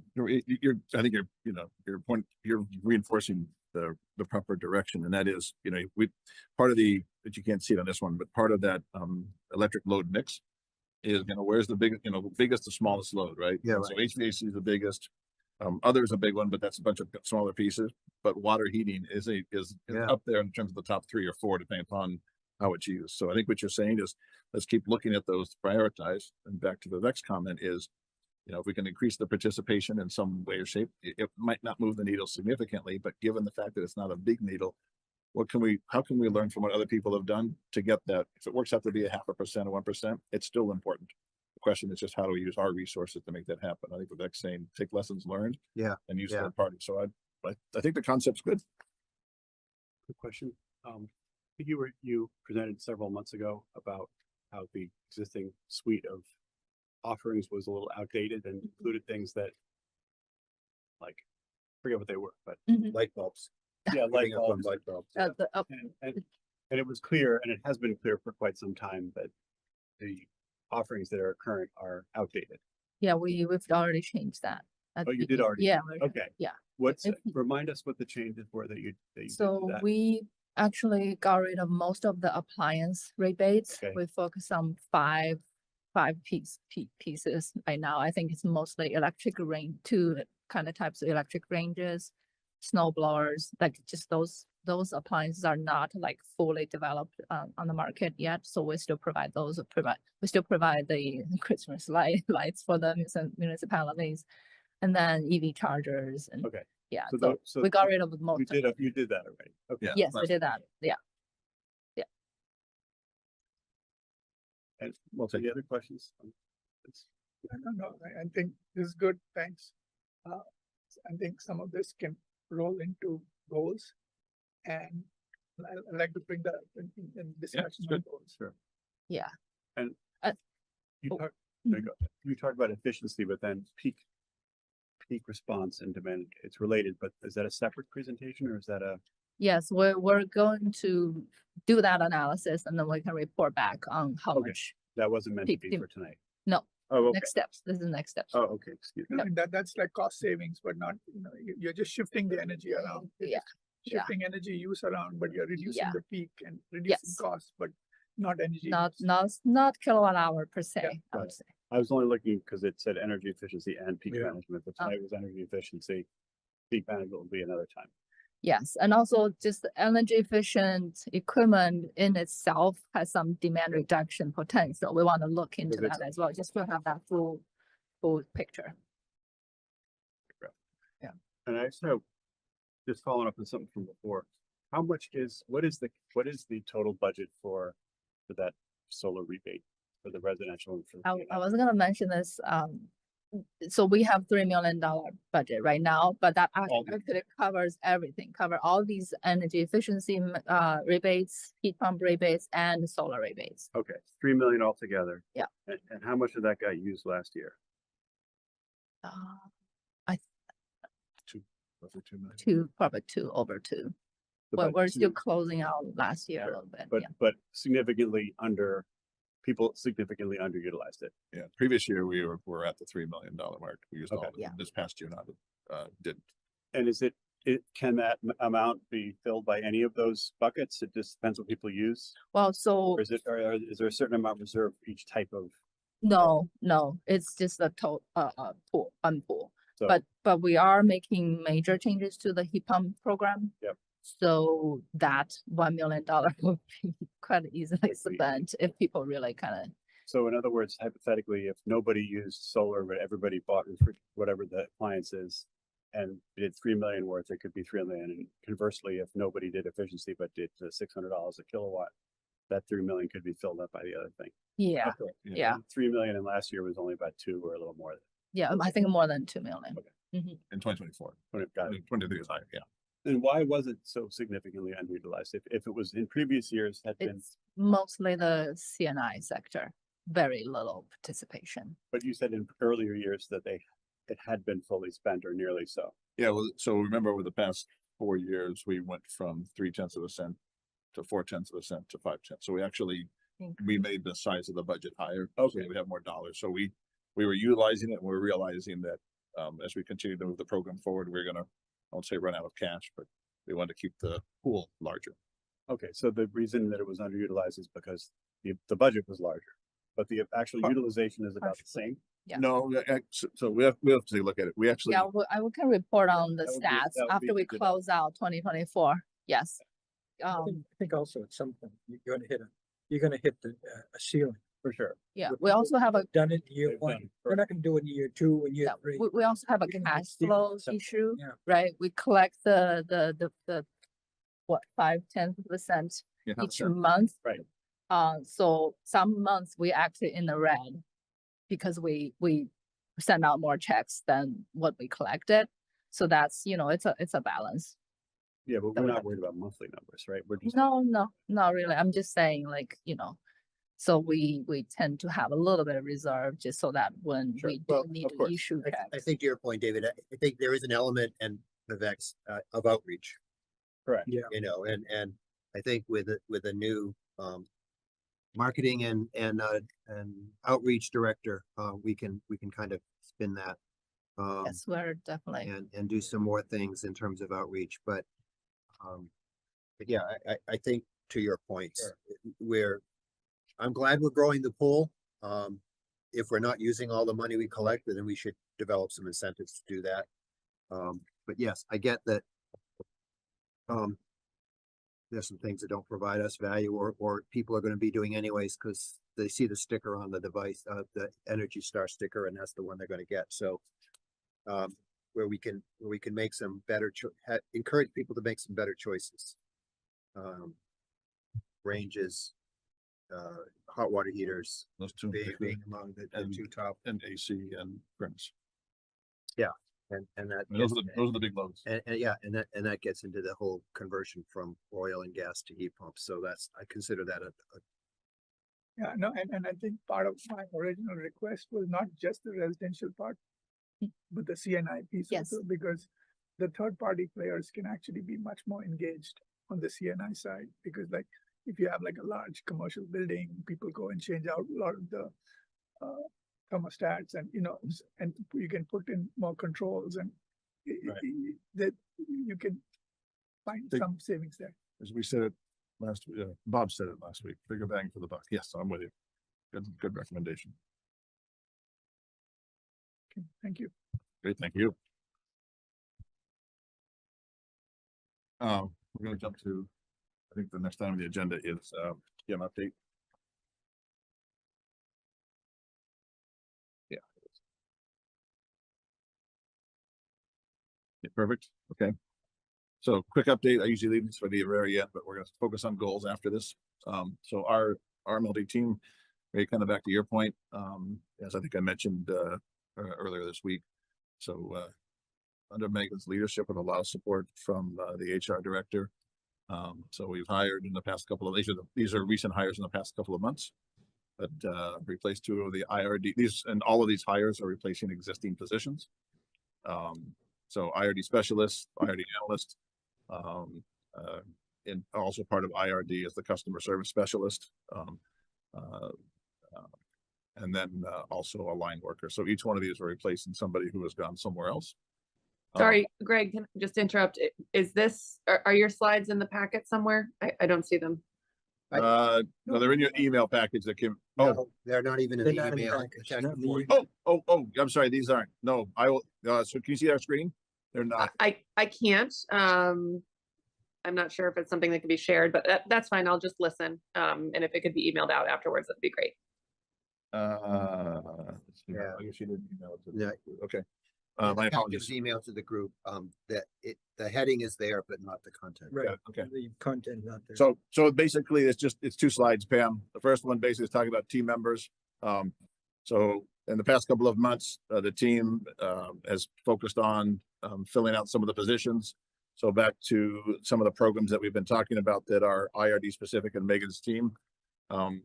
point, you're reinforcing the proper direction, and that is, part of that you can't see it on this one, but part of that electric load mix is, where's the biggest to smallest load, right? Yeah, And so HVAC is the biggest, other is a big one, but that's a bunch of smaller pieces, but water heating is Yeah. up there in terms of the top 3 or 4, depending upon how it's used. So I think what you're saying is, let's keep looking at those to prioritize, and back to the next comment is, if we can increase the participation in some way or shape, it might not move the needle significantly, but given the fact that it's not a big needle, how can we learn from what other people have done to get that? If it works out to be 0.5% or 1%, it's still important. The question is just how do we use our resources to make that happen? I think Vivek's saying, take lessons learned. Yeah, And use yeah. third parties. So I think the concept's good. Good question. I think you presented several months ago about how the existing suite of offerings was a little outdated and included things that, like, forget what they were, but light bulbs. yeah, light Putting up on bulbs. light bulbs. And it was clear, and it has been clear for quite some time, that the offerings that are current are outdated. Yeah, we've already changed that. Oh, you did already? Yeah. Okay. Yeah. What's, If- remind us what the changes were that you did to So that. we actually got rid of most of the appliance rebates. Okay. We focus on five pieces right now. I think it's mostly electric range, 2 kind of types of electric ranges, snow blowers, like just those those appliances are not like fully developed on the market yet, so we still provide those, we still provide the Christmas lights for the municipalities. And then EV chargers and, Okay. yeah, So so tho- so we got rid of You most. did, you did that already. Okay. Yeah. Yes, we did that, yeah. And well, so any other questions? I don't know. I think this is good. Thanks. I think some of this can roll into goals. And I'd like to bring that up in discussion on good. goals. Sure. Yeah. And Uh, you oh, talk, there you go. You talked about efficiency, but then peak response and demand, it's related, but is that a separate presentation or is that a? Yes, we're going to do that analysis and then we can report back on how Okay. much, That wasn't meant to Peak be dem- for tonight. no, Oh, okay. next steps, this is the next steps. Oh, okay, excuse me. And that's like cost savings, but not, you're just shifting the energy around. You're Yeah, just Shifting energy use around, but you're reducing Yeah. the peak and reducing Yes. costs, but not energy. Not, use. not kilowatt hour per se, I got would it. say. I was only looking because it said energy efficiency and peak Yeah. management, but Oh. tonight was energy efficiency. Peak management will be another time. Yes, and also just the energy efficient equipment in itself has some demand reduction potential. We want to look into Because it's- that as well, just to have that full picture. And I also, just following up on something from before, what is the total budget for that solar rebate for the residential? And for the I was gonna mention this, so we have $3 million budget right now, but that All the- actually covers everything, cover all these energy efficiency rebates, heat pump rebates, and solar rebates. Okay, 3 million altogether. Yeah. And how much of that got used last year? Uh, Roughly 2 million. probably over two. About We're still two, closing out last year a Sure, little bit, But, yeah. but people significantly underutilized it. Yeah, previous year we were at the $3 million mark. We used all Okay. of it. Yeah. This past year, didn't. And can that amount be filled by any of those buckets? It just depends what people use? Well, so, Or is there a certain amount reserved for each type of? no, it's just a pool. So, But we are making major changes to the heat pump program. Yep. So that $1 million will be quite easily Would be- spent if people really kind of, so in other words, hypothetically, if nobody used solar, but everybody bought whatever the appliance is and did 3 million worth, it could be 3 million. And conversely, if nobody did efficiency, but did $600 a kilowatt, that 3 million could be filled up by the other thing. yeah, Okay. yeah. 3 million and last year was only about 2 or a little more. Yeah, I think more than 2 million. Okay. Mhm. In 2024. Got it. 23 is higher, yeah. And why was it so significantly underutilized? If it was in previous years had been, It's mostly the CNI sector, very little participation. but you said in earlier years that it had been fully spent or nearly so. Yeah, well, so remember over the past 4 years, we went from 0.3% to 0.4% to 5%. So we made the size of the budget higher. So Okay. we have more dollars. So we were utilizing it. And we're realizing that as we continue to move the program forward, we're gonna, I won't say run out of cash, but we want to keep the pool larger. Okay, so the reason that it was underutilized is because the budget was larger, but the actual Par- utilization is about the same. Yeah. No, so we have to take a look at it. We actually, Yeah, I can report on the that would be- stats that would be after we good. close out 2024. Yes. I think also at some point, you're gonna hit a ceiling. For sure. Yeah, With we people also have a, Done it in year They've one. done We're not gonna do it in year two and year yeah, three. we also have a You're gonna cash steal flow something. issue, Yeah. right? We collect the what, 5-10% yeah, each sure. month. Right. So some months we actually in the red because we send out more checks than what we collected. So that's, it's a balance. Yeah, but That we're would not have- worried about monthly numbers, right? We're just, No, not really. I'm just saying like, so we tend to have a little bit of reserve just so that when Sure. we do Well, need of to course. issue I checks. think to your point, David, I think there is an element and of outreach, correct. Yeah. and I think with a new marketing and outreach director, we can kind of spin that. Yes, we're definitely. And do some more things in terms of outreach, but yeah, I think to your point, I'm glad we're growing the pool. If we're not using all the money we collect, then we should develop some incentives to do that. But yes, I get that. there's some things that don't provide us value or people are gonna be doing anyways, because they see the sticker on the device, the Energy Star sticker, and that's the one they're gonna get, so. Where we can make some better encourage people to make some better choices. Ranges, hot water heaters, Those two, being among the and- two top, and AC and furnace. and that. I mean, those are the big loads. And yeah, and that gets into the whole conversion from oil and gas to heat pumps, so I consider that a Yeah, no, and I think part of my original request was not just the residential part, but the CNI piece Yes. also, because the third party players can actually be much more engaged on the CNI side, because like, if you have like a large commercial building, people go and change out a lot of the thermostats and, and you can put in more controls and that you can find Think- some savings there. As we said it last, Bob said it last week, bigger bang for the buck. Yes, I'm with you. Good recommendation. Okay, thank you. Great, thank you. We're gonna jump to, I think the next item on the agenda is, PM update. Yeah. Yeah, perfect, okay. So quick update, I usually leave this for the very end, but we're gonna focus on goals after this. So our RMLD team, very kind of back to your point, as I think I mentioned, earlier this week. So, under Megan's leadership and a lot of support from the HR director. So we've hired in the past couple of, these are recent hires in the past couple of months. But replaced 2 of the IRD, and all of these hires are replacing existing positions. So IRD specialist, IRD analyst, and also part of IRD is the customer service specialist. And then also a line worker. So each one of these are replacing somebody who has gone somewhere else. Sorry, Greg, can I just interrupt? Is this, are your slides in the packet somewhere? I don't see them. No, they're in your email package that came. Oh, no, they're not even in They're the not in the email. package, attached not in before. the- oh, I'm sorry, these aren't. No, I will, so can you see our screen? They're not. I can't. I'm not sure if it's something that can be shared, but that's fine. I'll just listen. And if it could be emailed out afterwards, that'd be great. Let's see. Yeah. I guess you didn't email it to Yeah. Okay. Yeah, My the package apologies. was emailed to the group, the heading is there, but not the content. Right, Yeah, okay. the content not there. So basically, it's 2 slides, Pam. The first one basically is talking about team members. So in the past couple of months, the team has focused on filling out some of the positions. So back to some of the programs that we've been talking about that are IRD specific and Megan's team.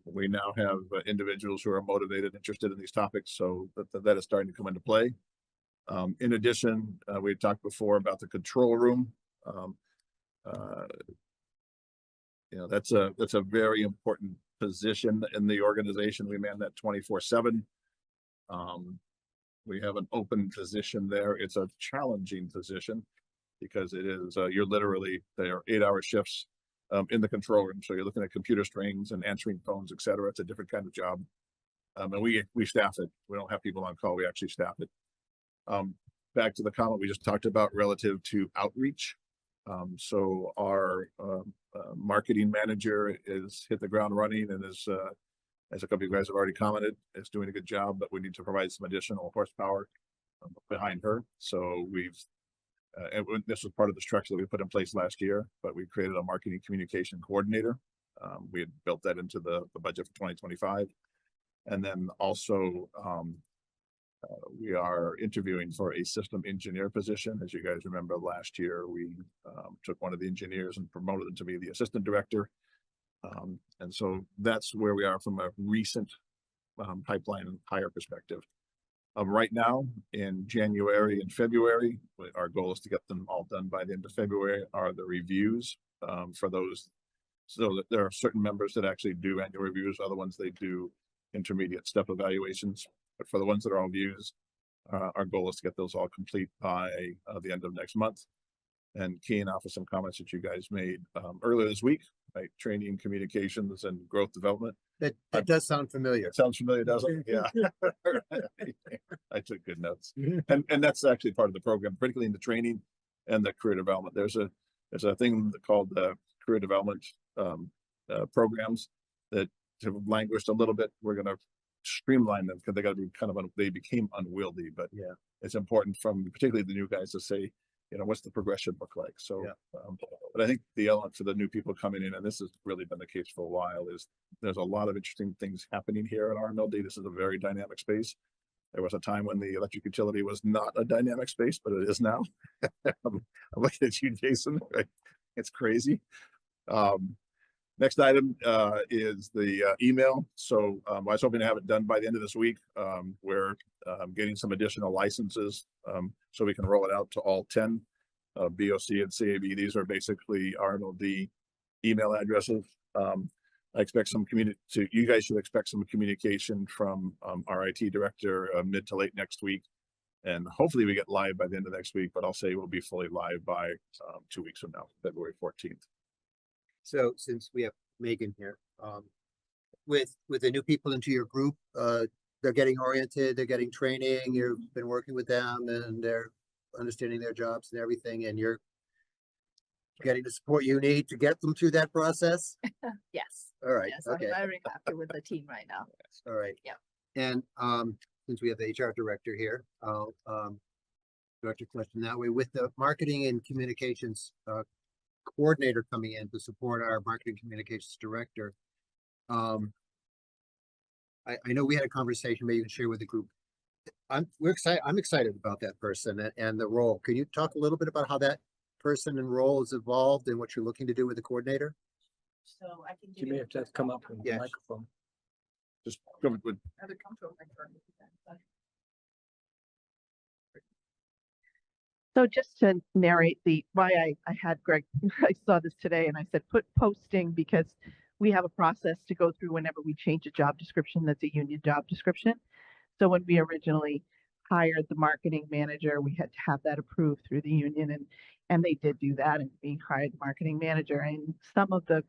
We now have individuals who are motivated, interested in these topics, so that is starting to come into play. In addition, we had talked before about the control room. That's a very important position in the organization. We man that 24/7. We have an open position there. It's a challenging position because it is, you're literally, they are 8-hour shifts in the control room. So you're looking at computer strings and answering phones, et cetera. It's a different kind of job. And we staff it. We don't have people on call. We actually staff it. Back to the comment we just talked about relative to outreach. So our marketing manager is hit the ground running and is, as a couple of you guys have already commented, is doing a good job, but we need to provide some additional horsepower behind her. So this was part of the structure that we put in place last year, but we created a marketing communication coordinator. We had built that into the budget for 2025. And then also, we are interviewing for a system engineer position. As you guys remember, last year, we took one of the engineers and promoted him to be the assistant director. And so that's where we are from a recent pipeline and hire perspective. Right now, in January and February, our goal is to get them all done by the end of February, are the reviews for those. So that there are certain members that actually do annual reviews, other ones they do intermediate step evaluations. But for the ones that are all views, our goal is to get those all complete by the end of next month. And keying off of some comments that you guys made earlier this week, right? Training, communications, and growth development. That does sound familiar. It sounds familiar, doesn't it? Yeah. I took good notes. And that's actually part of the program, particularly in the training and the career development. There's a thing called the career development, programs that have languished a little bit. We're gonna streamline them because they gotta be kind of, they became unwieldy, but Yeah. it's important from particularly the new guys to say, you know, what's the progression look like? So, Yeah. but I think the element for the new people coming in, and this has really been the case for a while, is there's a lot of interesting things happening here at RMLD. This is a very dynamic space. There was a time when the electric utility was not a dynamic space, but it is now. I'm looking at you, Jason. It's crazy. Next item is the email. So I was hoping to have it done by the end of this week. We're getting some additional licenses so we can roll it out to all 10 BOC and CAB. These are basically RMLD email addresses. I expect some you guys should expect some communication from our IT director mid to late next week. And hopefully we get live by the end of next week, but I'll say we'll be fully live by 2 weeks from now, February 14th. So since we have Megan here, with the new people into your group, they're getting oriented, they're getting training, you've been working with them and they're understanding their jobs and everything, and you're getting the support you need to get them through that process? Yes, All right, yes, okay, I'm very happy with the team right now. all right. Yeah. And since we have the HR director here, I'll direct your question that way. With the marketing and communications coordinator coming in to support our marketing communications director, I know we had a conversation, maybe you can share with the group. I'm excited about that person and the role. Can you talk a little bit about how that person and role has evolved and what you're looking to do with the coordinator? So I can You may have to come up with the Yes. microphone. Just go with So just to narrate why I had Greg, I saw this today and I said, put posting, because we have a process to go through whenever we change a job description that's a union job description. So when we originally hired the marketing manager, we had to have that approved through the union, and they did do that, and we hired the marketing manager, and some of the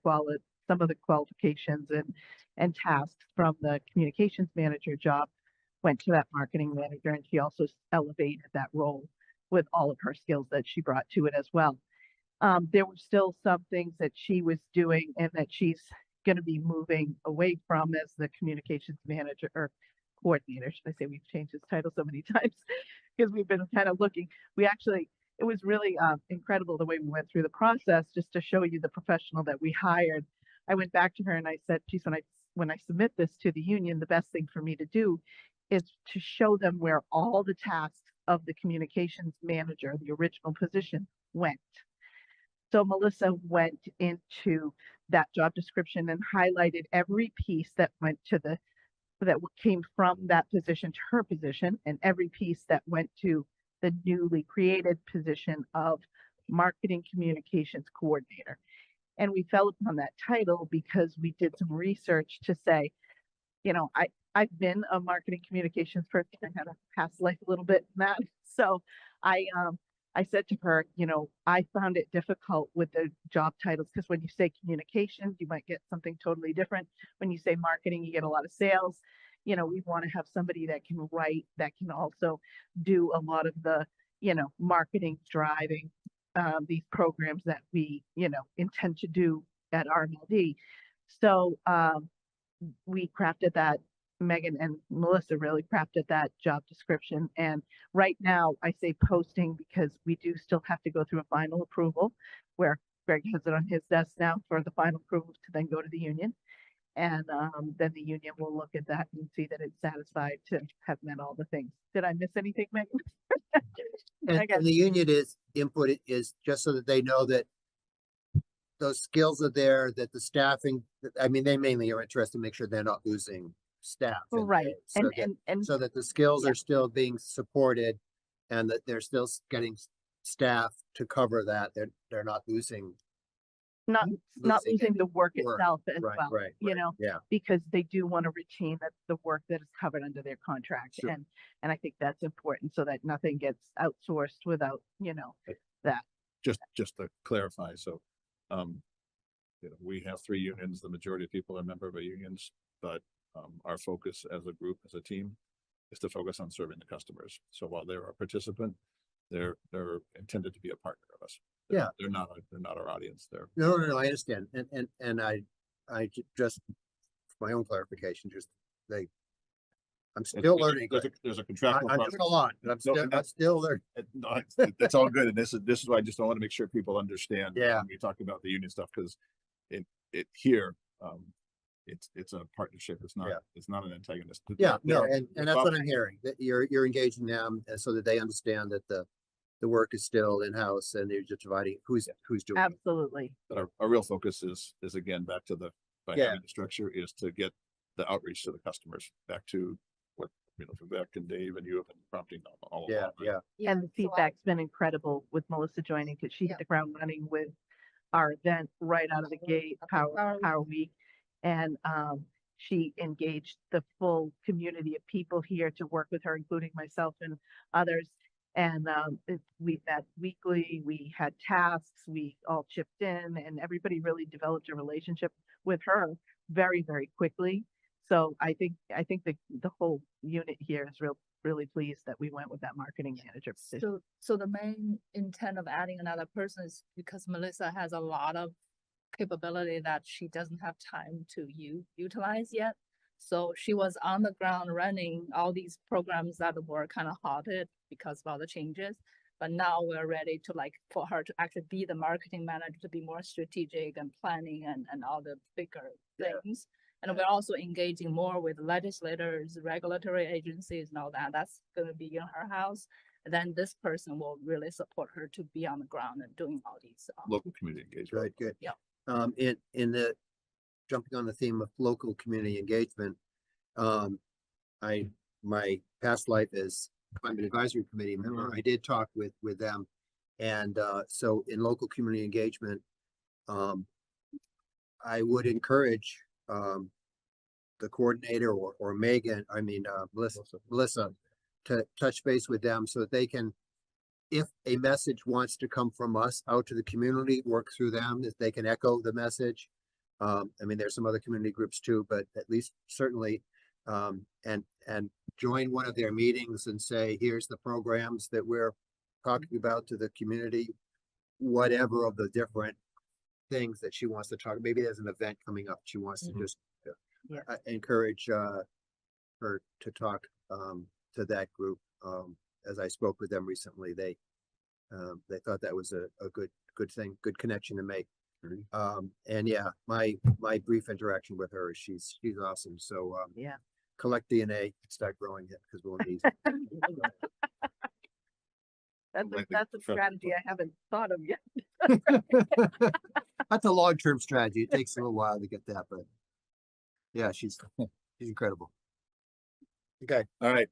qualifications and tasks from the communications manager job went to that marketing manager, and she also elevated that role with all of her skills that she brought to it as well. There were still some things that she was doing and that she's going to be moving away from as the communications manager or coordinator. Should I say? We've changed his title so many times because we've been kind of looking. It was really incredible the way we went through the process, just to show you the professional that we hired. I went back to her and I said, geez, when I submit this to the union, the best thing for me to do is to show them where all the tasks of the communications manager, the original position, went. So Melissa went into that job description and highlighted every piece that went to that came from that position to her position, and every piece that went to the newly created position of marketing communications coordinator. And we fell upon that title because we did some research to say, you know, I've been a marketing communications person. I had a past life a little bit in that. So I said to her, you know, I found it difficult with the job titles because when you say communications, you might get something totally different. When you say marketing, you get a lot of sales. You know, we want to have somebody that can write, that can also do a lot of the, you know, marketing, driving these programs that we, you know, intend to do at RMLD. So we crafted that. Megan and Melissa really crafted that job description. And right now I say posting because we do still have to go through a final approval where Greg has it on his desk now for the final approval to then go to the union. And then the union will look at that and see that it's satisfied to have met all the things. Did I miss anything, Megan? And the union input is just so that they know that those skills are there, that the staffing, I mean, they mainly are interested to make sure they're not losing staff. Right. So that the skills yeah. are still being supported and that they're still getting staff to cover that. They're not losing. not losing the work itself as Right, well, right, you right. know, Yeah. because they do want to retain the work that is covered under their contract. Sure. And I think that's important so that nothing gets outsourced without, you know, that. just to clarify, so you know, we have 3 unions. The majority of people are member of our unions, but our focus as a group, as a team, is to focus on serving the customers. So while they're a participant, they're intended to be a partner of us. Yeah. They're not our audience. They're, No, I understand. And just for my own clarification, just I'm still learning. there's a I- contractual. I'm process. doing a lot, but I'm still learning. No, it's all good. And this is why I just want to make sure people understand. Yeah. When we talk about the union stuff, because it here, it's a partnership. It's not, Yeah. it's not an antagonist. Yeah, There no, are- and there's that's what soft- I'm hearing, that you're engaging them so that they understand that the work is still in-house and they're just dividing who's doing it. Absolutely. But our real focus is again, back to by Yeah. having the structure, is to get the outreach to the customers, back to what, from Beck and Dave and you have been prompting all Yeah, along. right? yeah. And the feedback's been incredible with Melissa joining, because she hit the ground running with our event right out of the gate, Power Week. And she engaged the full community of people here to work with her, including myself and others. And we met weekly, we had tasks, we all chipped in, and everybody really developed a relationship with her very, very quickly. So I think the whole unit here is really pleased that we went with that marketing manager position. So the main intent of adding another person is because Melissa has a lot of capability that she doesn't have time to utilize yet. So she was on the ground running all these programs that were kind of halted because of all the changes. But now we're ready to for her to actually be the marketing manager, to be more strategic and planning and all the bigger things. And we're also engaging more with legislators, regulatory agencies and all that. That's gonna be in her house. And then this person will really support her to be on the ground and doing all these. Local community engagement. Good. Yeah. In the jumping on the theme of local community engagement, my past life is climate advisory committee member. I did talk with them. And so in local community engagement, I would encourage the coordinator or Megan, Melissa, to touch base with them so that they can, if a message wants to come from us out to the community, work through them, if they can echo the message. There's some other community groups too, but at least certainly, and join one of their meetings and say, here's the programs that we're talking about to the community, whatever of the different things that she wants to talk. Maybe there's an event coming up. She wants to just encourage her to talk to that group. As I spoke with them recently, they thought that was a good thing, good connection to make. And yeah, my brief interaction with her, she's awesome. So collect DNA and start growing it, because we'll need. That's a strategy I haven't thought of yet. That's a long-term strategy. It takes a little while to get that, but yeah, she's incredible. Okay. All right.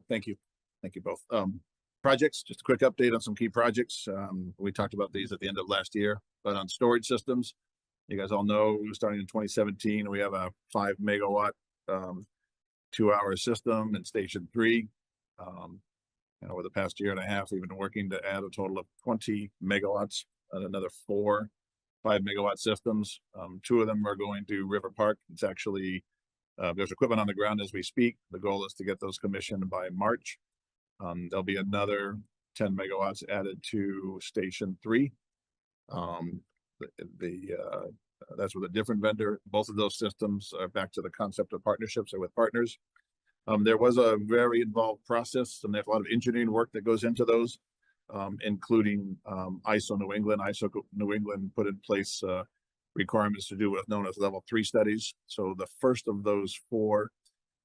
Thank you. Thank you both. Projects, just a quick update on some key projects. We talked about these at the end of last year, but on storage systems, you guys all know we were starting in 2017. We have a 5 megawatt, 2-hour system in station 3. And over the past year and a half, we've been working to add a total of 20 megawatts and another 4 5-megawatt systems. 2 of them are going to River Park. It's actually, there's equipment on the ground as we speak. The goal is to get those commissioned by March. There'll be another 10 megawatts added to station 3. That's with a different vendor. Both of those systems are back to the concept of partnerships or with partners. There was a very involved process, and there's a lot of engineering work that goes into those, including ISO New England. ISO New England put in place requirements to do what's known as level 3 studies. So the first of those 4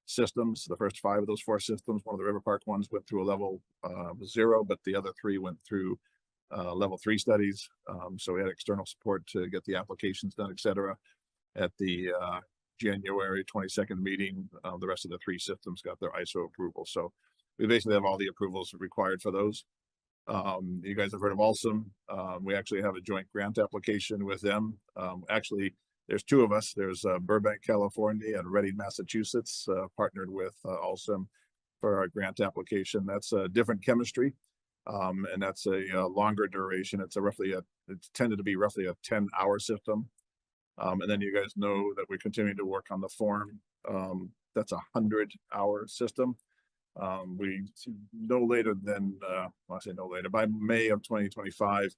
systems, the first 5 of those 4 systems, one of the River Park ones went through a level 0, but the other 3 went through level 3 studies. So we had external support to get the applications done, et cetera. At the January 22nd meeting, the rest of the 3 systems got their ISO approval. So we basically have all the approvals required for those. You guys have heard of Alstom. We actually have a joint grant application with them. Actually, there's 2 of us. There's Burbank, California, and Reading, Massachusetts, partnered with Alstom for our grant application. That's a different chemistry, and that's a longer duration. It's tended to be roughly a 10-hour system. And then you guys know that we're continuing to work on the form. That's a 100-hour system. We no later than, I say no later, by May of 2025,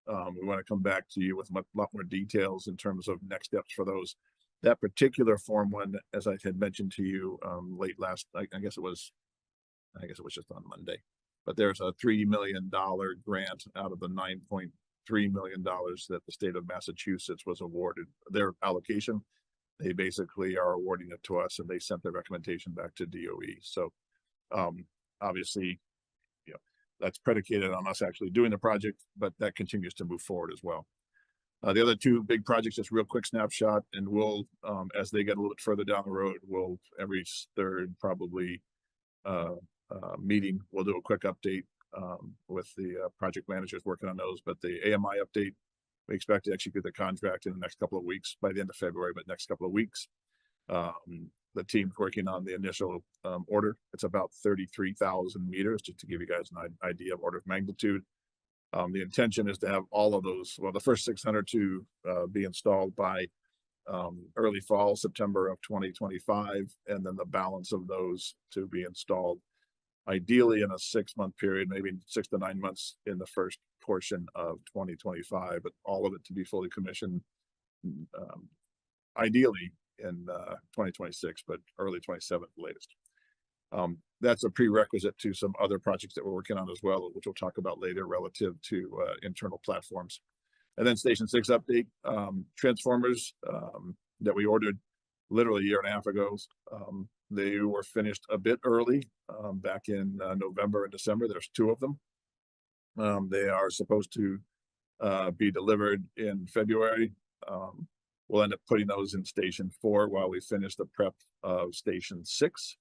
we want to come back to you with a lot more details in terms of next steps for those. That particular Form 1, as I had mentioned to you, late last, I guess it was just on Monday, but there's a $3 million grant out of the $9.3 million that the state of Massachusetts was awarded their allocation. They basically are awarding it to us, and they sent their recommendation back to DOE. So, obviously, you know, that's predicated on us actually doing the project, but that continues to move forward as well. The other two big projects, just real quick snapshot, and we'll, as they get a little bit further down the road, we'll every third probably meeting, we'll do a quick update with the project managers working on those. But the AMI update, we expect to execute the contract in the next couple of weeks, by the end of February, but next couple of weeks. The team's working on the initial order. It's about 33,000 meters, just to give you guys an idea of order of magnitude. The intention is to have all of those, well, the first 600 to be installed by early fall, September of 2025, and then the balance of those to be installed ideally in a 6-month period, maybe 6 to 9 months in the first portion of 2025, but all of it to be fully commissioned ideally in 2026, but early 27 at the latest. That's a prerequisite to some other projects that we're working on as well, which we'll talk about later relative to internal platforms. And then Station 6 update, transformers that we ordered literally a year and a half ago. They were finished a bit early back in November and December. There's 2 of them. They are supposed to be delivered in February. We'll end up putting those in Station 4 while we finish the prep of Station 6.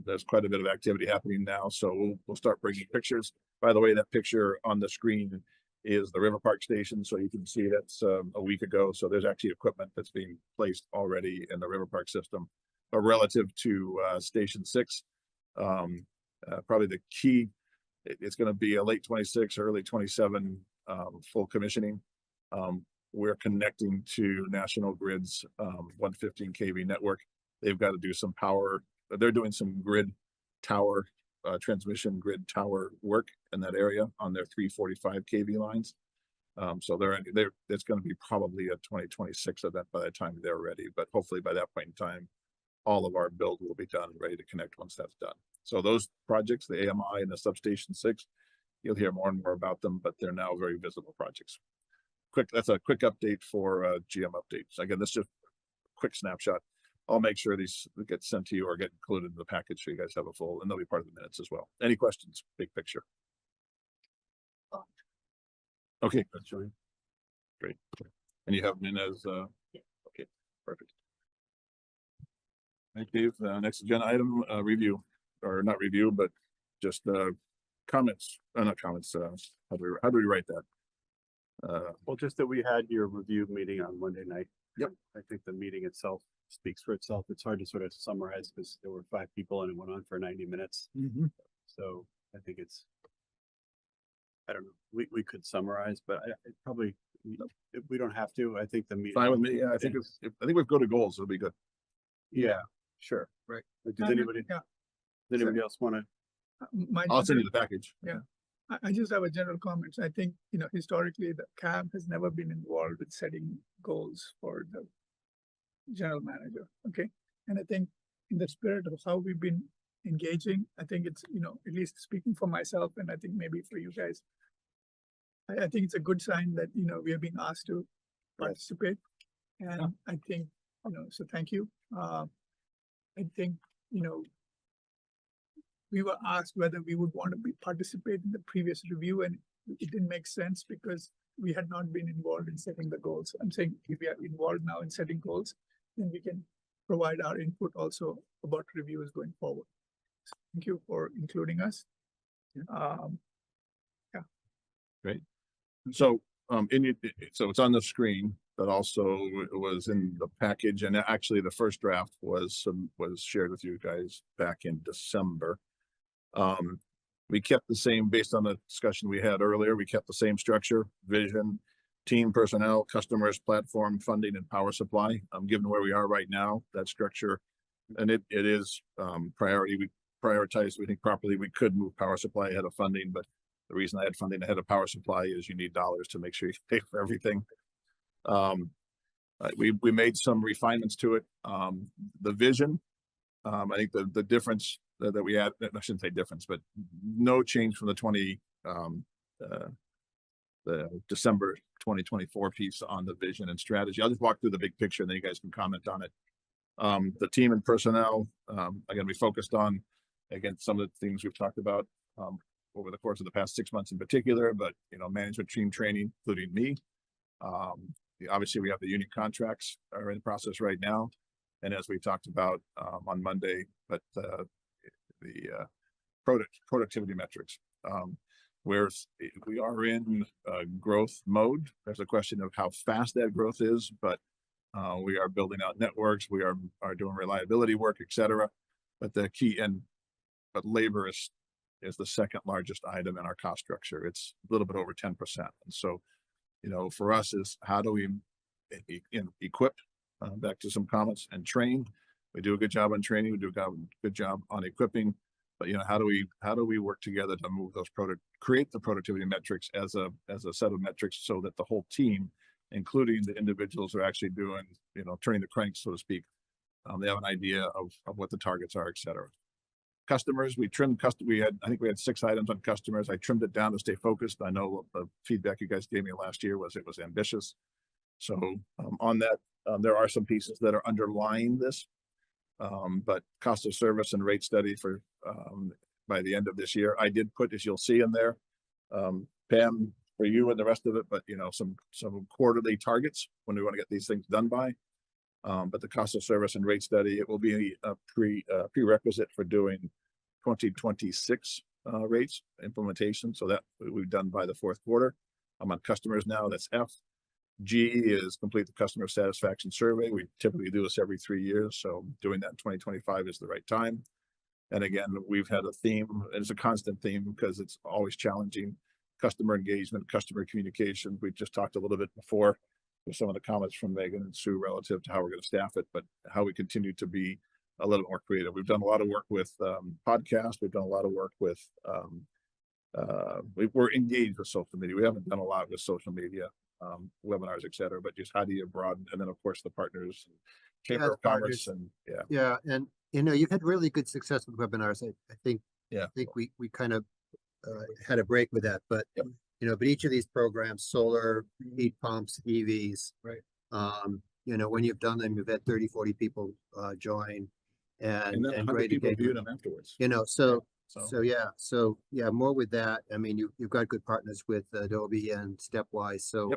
There's quite a bit of activity happening now, so we'll start bringing pictures. By the way, that picture on the screen is the River Park Station, so you can see that's a week ago. So there's actually equipment that's being placed already in the River Park system. But relative to Station 6, probably the key, it's going to be a late 26, early 27 full commissioning. We're connecting to National Grid's 115 kV network. They've got to do some power. They're doing some grid tower, transmission grid tower work in that area on their 345 kV lines. So it's going to be probably a 2026 event by the time they're ready. But hopefully by that point in time, all of our build will be done, ready to connect once that's done. So those projects, the AMI and the Substation 6, you'll hear more and more about them, but they're now very visible projects. That's a quick update for GM updates. Again, this is just a quick snapshot. I'll make sure these get sent to you or get included in the package so you guys have a full, and they'll be part of the minutes as well. Any questions? Big picture. Okay, that's join. Great. And you have them in as okay, perfect. Thank you, Dave. Next agenda item, review, or not review, but just comments. Not comments. How do we write that? Well, just that we had your review meeting on Monday night. Yep. I think the meeting itself speaks for itself. It's hard to sort of summarize because there were 5 people and it went on for 90 minutes. So I think it's, I don't know, we could summarize, but it probably, we don't have to. I think the meeting. Fine with me. Yeah, I think we've go to goals. It'll be good. Yeah, sure. Right. Does anybody else want to? I'll send you the package. Yeah. I just have a general comment. I think, historically, the CAB has never been involved with setting goals for the general manager. Okay. And I think in the spirit of how we've been engaging, I think it's, at least speaking for myself, and I think maybe for you guys, I think it's a good sign that, we are being asked to participate. And I think, so thank you. I think, we were asked whether we would want to participate in the previous review, and it didn't make sense because we had not been involved in setting the goals. I'm saying if we are involved now in setting goals, then we can provide our input also about reviews going forward. So thank you for including us. Great. So so it's on the screen, but also it was in the package, and actually the first draft was shared with you guys back in December. We kept the same, based on the discussion we had earlier, we kept the same structure, vision, team, personnel, customers, platform, funding, and power supply. Given where we are right now, that structure, and it is priority. We prioritized, we think properly. We could move power supply ahead of funding, but The reason I had funding ahead of power supply is you need dollars to make sure you pay for everything. We made some refinements to it. The vision, I think the difference that we had, I shouldn't say difference, but no change from the December 2024 piece on the vision and strategy. I'll just walk through the big picture and then you guys can comment on it. The team and personnel, again, we focused on, again, some of the things we've talked about over the course of the past 6 months in particular, but, management team training, including me. Obviously we have the union contracts are in process right now. And as we talked about on Monday, but the productivity metrics, where we are in growth mode. There's a question of how fast that growth is, but we are building out networks. We are doing reliability work, et cetera. But the key but labor is the second largest item in our cost structure. It's a little bit over 10%. And so, for us is how do we equip, back to some comments, and train. We do a good job on training. We do a good job on equipping. But how do we work together to move those create the productivity metrics as a set of metrics so that the whole team, including the individuals who are actually doing, turning the crank, so to speak, they have an idea of what the targets are, et cetera. Customers, we trimmed I think we had 6 items on customers. I trimmed it down to stay focused. I know the feedback you guys gave me last year was it was ambitious. So on that, there are some pieces that are underlying this. But cost of service and rate study for by the end of this year, I did put, as you'll see in there, Pam, for you and the rest of it, but some quarterly targets when we want to get these things done by. But the cost of service and rate study, it will be a prerequisite for doing 2026 rates implementation. So that we've done by the 4th quarter. I'm on customers now. That's F. G is complete the customer satisfaction survey. We typically do this every 3 years. So doing that in 2025 is the right time. And again, we've had a theme, and it's a constant theme because it's always challenging: customer engagement, customer communication. We just talked a little bit before with some of the comments from Megan and Sue relative to how we're going to staff it, but how we continue to be a little more creative. We've done a lot of work with podcasts. We've done a lot of work with, we're engaged with social media. We haven't done a lot with social media, webinars, et cetera, but just how do you broaden? And then of course the partners, Chamber of Commerce, and yeah. And you've had really good success with webinars. I think we kind of had a break with that, but but each of these programs, solar, heat pumps, EVs, right? When you've done them, you've had 30, 40 people join, and great people view them afterwards. So more with that. I mean, you've got good partners with Adobe and Stepwise, so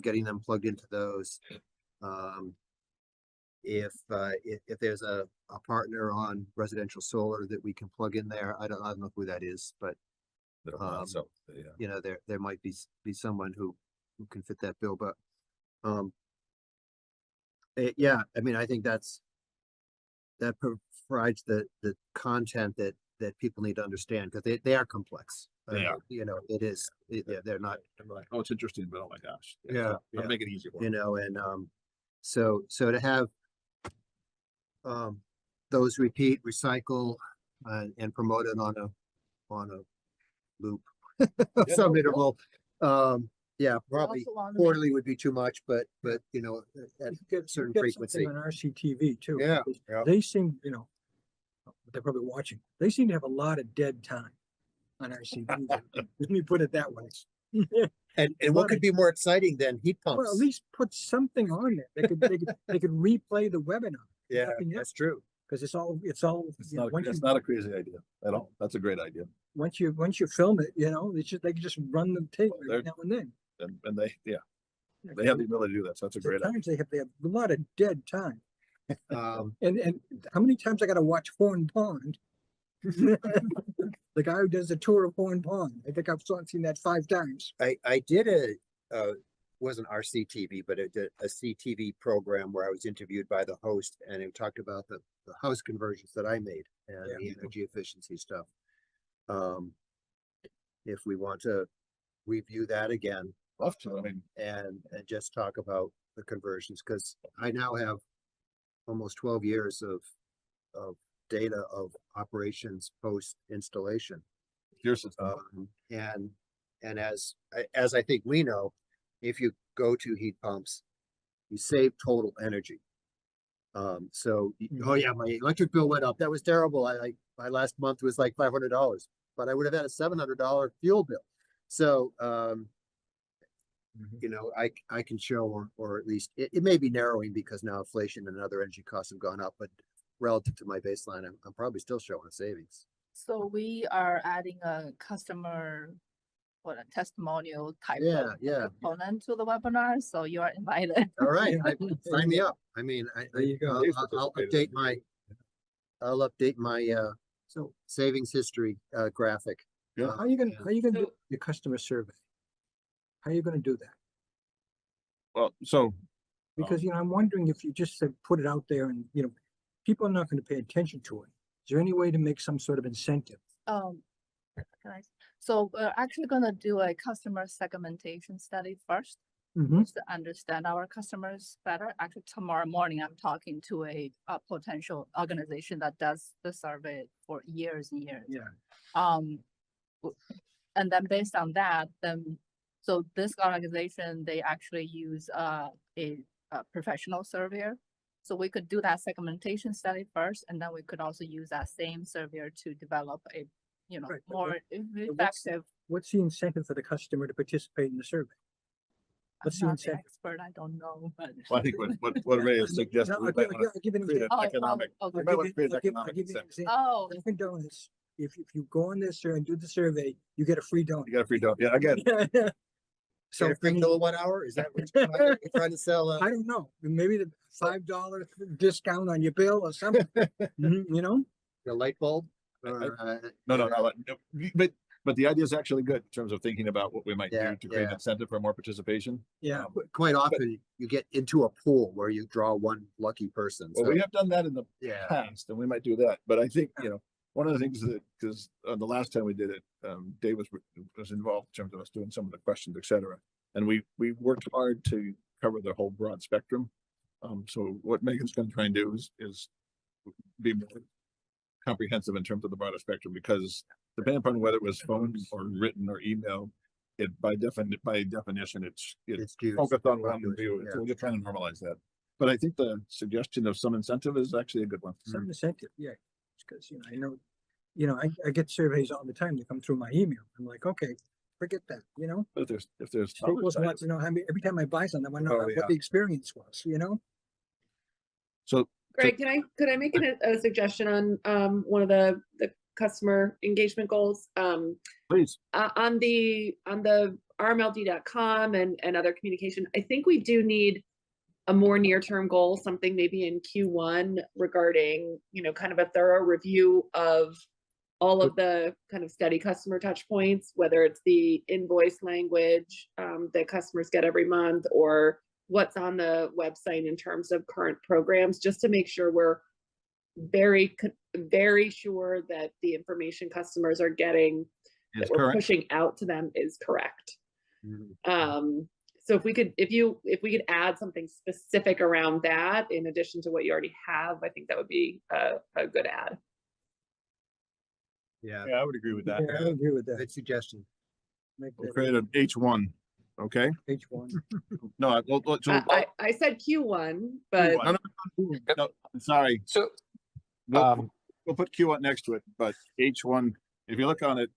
getting them plugged into those. If there's a partner on residential solar that we can plug in there, I don't know who that is, but there might be someone who can fit that bill. But I mean, I think that provides the content that people need to understand, because they are complex. They are. It is. They're not. Like, oh, it's interesting, but oh my gosh. I'll make it easy for and so to have those repeat, recycle, and promote it on a loop, some interval. Probably quarterly would be too much, but at certain frequency. On RCTV too. Yeah. They seem, they're probably watching. They seem to have a lot of dead time on RCTV. Let me put it that way. And what could be more exciting than heat pumps? Well, at least put something on there. They could replay the webinar. Yeah, that's true. Because it's not a crazy idea at all. That's a great idea. Once you film it, they can just run the tape every now and then. And they have the ability to do that. So that's a great idea. They have a lot of dead time. And how many times I got to watch Horn Pond? The guy who does the tour of Horn Pond. I think I've seen that 5 times. I did wasn't RCTV, but it did a CTV program where I was interviewed by the host, and it talked about the house conversions that I made and the energy efficiency stuff. If we want to review that again, love to. I mean, and just talk about the conversions, because I now have almost 12 years of data of operations post installation. Your system. And as I think we know, if you go to heat pumps, you save total energy. Oh yeah, my electric bill went up. That was terrible. My last month was like $500, but I would have had a $700 fuel bill. So, you know, I can show, or at least it may be narrowing because now inflation and other energy costs have gone up, but relative to my baseline, I'm probably still showing a savings. So we are adding a customer, what, a testimonial type Yeah, of yeah. component to the webinar, so you are invited. All right, sign me up. I mean, There you go. I'll update my so savings history graphic. Yeah. How are you gonna do So- your customer survey? How are you gonna do that? Well, so Because, you know, I'm wondering if you just said, put it out there and, you know, people are not gonna pay attention to it. Is there any way to make some sort of incentive? So we're actually gonna do a customer segmentation study first, Mm-hmm. to understand our customers better. Actually, tomorrow morning, I'm talking to a potential organization that does the survey for years and years. Yeah. And then based on that, so this organization, they actually use a professional surveyor. So we could do that segmentation study first, and then we could also use that same surveyor to develop a, you know, Right, but more effective. What's the incentive for the customer to participate in the survey? I'm What's the not the incentive? expert, I don't know, but. well, I think what Ray is suggesting, No, we I'll might give wanna I'll give an create an example. economic, okay. we might wanna create an I'll economic give you an incentive. example. Oh, Dunkin' Donuts, if you go on this and do the survey, you get a free donut. You got a free donut. Yeah, again, So, Get a free I mean, kilowatt hour? Is that what you're trying to sell? I don't know, maybe the $5 discount on your bill or something, you know? A light bulb? No, Or, but the idea is actually good in terms of thinking about what we might Yeah, do to create an yeah. incentive for more participation. Yeah. Quite often you get into a pool where you draw one lucky person. Well, So, we have done that in the yeah. past, and we might do that, but I think, you know, one of the things that, because the last time we did it, Dave was involved in terms of us doing some of the questions, et cetera. And we worked hard to cover the whole broad spectrum. So what Megan's gonna try and do is be more comprehensive in terms of the broader spectrum, because depending upon whether it was phone or written or email, it by definition, it's skewed focused on one population, view. yeah. So we're just trying to normalize that. But I think the suggestion of some incentive is actually a good one. Some incentive, yeah, because, you know, I get surveys all the time that come through my email. I'm like, okay, forget that, you know? But if there's People want to know how many, every time I buy something, I want to know Oh, yeah. what the experience was, you know? so Greg, could I make a suggestion on one of the customer engagement goals? please, On the RMLD.com and other communication, I think we do need a more near-term goal, something maybe in Q1 regarding, you know, kind of a thorough review of all of the kind of steady customer touch points, whether it's the invoice language that customers get every month, or what's on the website in terms of current programs, just to make sure we're very sure that the information customers are getting, that it's we're correct. pushing out to them, is correct. Mhm. So if we could add something specific around that in addition to what you already have, I think that would be a good add. Yeah, Yeah, I would agree with that. Yeah, I agree with that. good suggestion. Make We'll that create an H1, okay? H1. No, I said Q1, but no, sorry. So, We'll put Q1 next to it, but H1, if you look on it,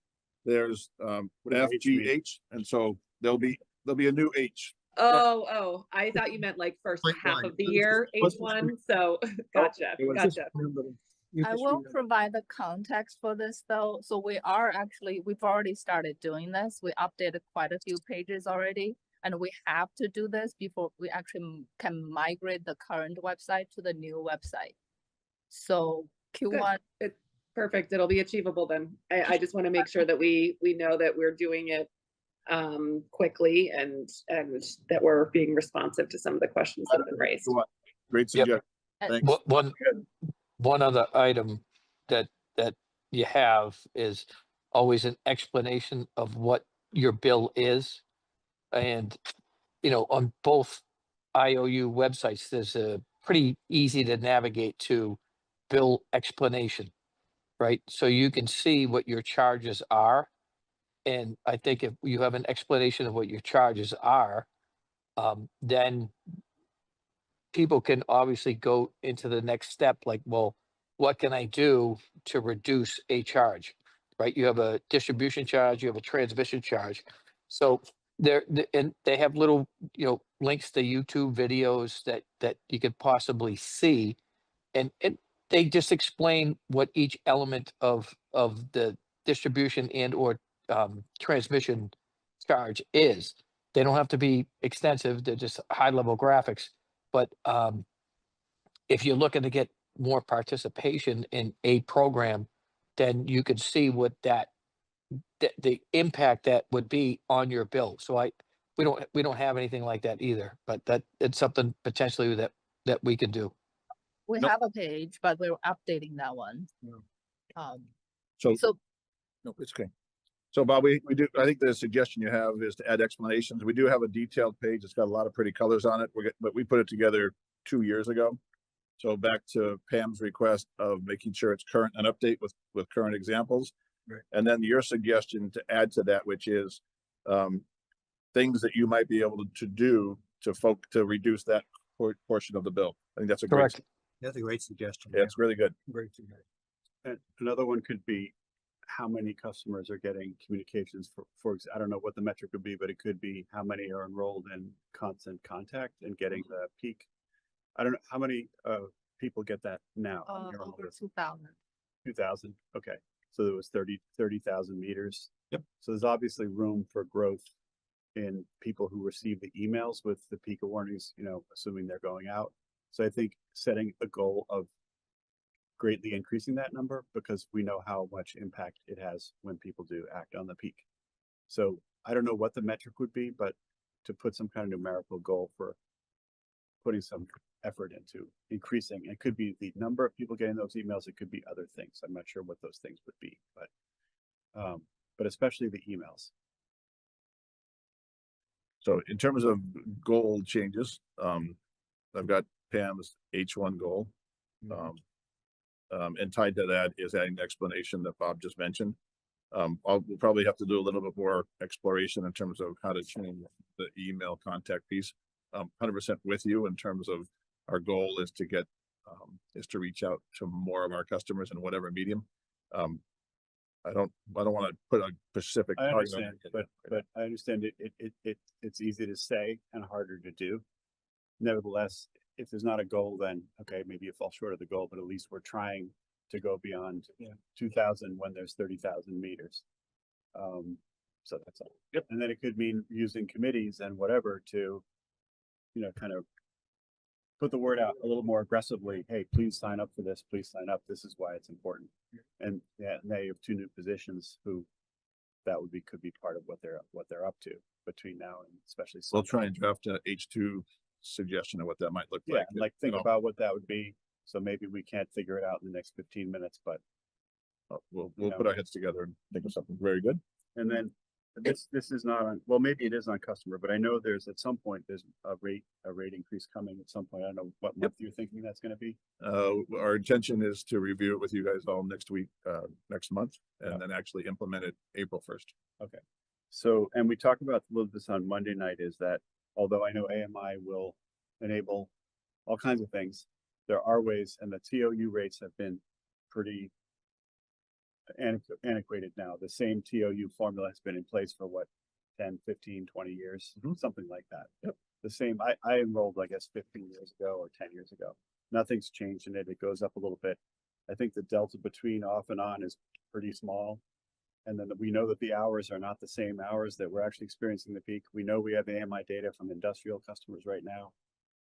there's does H mean? FGH, and so there'll be a new H. I thought you meant like first Point half one. of the year, What's- H1, so gotcha, it was- gotcha. You I just will remember. provide the context for this though. So we've already started doing this. We updated quite a few pages already. And we have to do this before we actually can migrate the current website to the new website. So Q1, It's perfect. It'll be achievable then. I just want to make sure that we know that we're doing it quickly and that we're being responsive to some of the questions that have been raised. Great Yep. suggestion. Thanks. one other item that you have is always an explanation of what your bill is. And, you know, on both IOU websites, there's a pretty easy to navigate to bill explanation, right? So you can see what your charges are And I think if you have an explanation of what your charges are, then people can obviously go into the next step, like, well, what can I do to reduce a charge? Right? You have a distribution charge, you have a transmission charge. So and they have little, links to YouTube videos that you could possibly see. And they just explain what each element of the distribution and or transmission charge is. They don't have to be extensive, they're just high level graphics. But if you're looking to get more participation in a program, then you could see what the impact that would be on your bill. So we don't have anything like that either, but it's something potentially that we could do. We Nope. have a page, but we're updating that one. Yeah. So, So no, it's okay. So Bob, we do, I think the suggestion you have is to add explanations. We do have a detailed page. It's got a lot of pretty colors on it. But we put it together 2 years ago. So back to Pam's request of making sure it's current and update with current examples. Right. And then your suggestion to add to that, which is things that you might be able to do to reduce that portion of the bill. I think that's a Correct. That's a great suggestion. Yeah, it's really good. Great suggestion. And another one could be how many customers are getting communications I don't know what the metric would be, but it could be how many are enrolled in constant contact and getting the peak. I don't know how many people get that now. on your over list? 2,000. 2,000. Okay. So there was 30,000 meters. Yep. So there's obviously room for growth in people who receive the emails with the peak warnings, assuming they're going out. So I think setting a goal of greatly increasing that number, because we know how much impact it has when people do act on the peak. So I don't know what the metric would be, but to put some kind of numerical goal for putting some effort into increasing, it could be the number of people getting those emails. It could be other things. I'm not sure what those things would be, but especially the emails. So in terms of goal changes, I've got Pam's H1 goal. And tied to that is adding the explanation that Bob just mentioned. We'll probably have to do a little bit more exploration in terms of how to change the email contact piece. 100% with you in terms of our goal is to reach out to more of our customers in whatever medium. I don't want to put a specific I target understand, on it. but I understand it's easy to say and harder to do. Nevertheless, if there's not a goal, then okay, maybe you fall short of the goal, but at least we're trying to go beyond 2,000 when there's 30,000 meters. So that's all. Yep. And then it could mean using committees and whatever to, kind of put the word out a little more aggressively. Hey, please sign up for this. Please sign up. This is why it's important. And they have 2 new positions who that could be part of what they're up to between now and especially. We'll try and draft a H2 suggestion of what that might look like. And think about what that would be. So maybe we can't figure it out in the next 15 minutes, but We'll put our heads together and think of something very good. and then this is not on, well, maybe it is on customer, but I know there's at some point there's a rate increase coming at some point. I don't know what month you're thinking that's going to be. Our intention is to review it with you guys all next month, and then actually implement it April 1st. Okay. So, and we talked about a little this on Monday night, is that although I know AMI will enable all kinds of things, there are ways, and the TOU rates have been pretty antiquated now. The same TOU formula has been in place for 10, 15, 20 years, something like that. Yep. The same, I enrolled, I guess, 15 years ago or 10 years ago. Nothing's changed in it. It goes up a little bit. I think the delta between off and on is pretty small. And then we know that the hours are not the same hours that we're actually experiencing the peak. We know we have AMI data from industrial customers right now.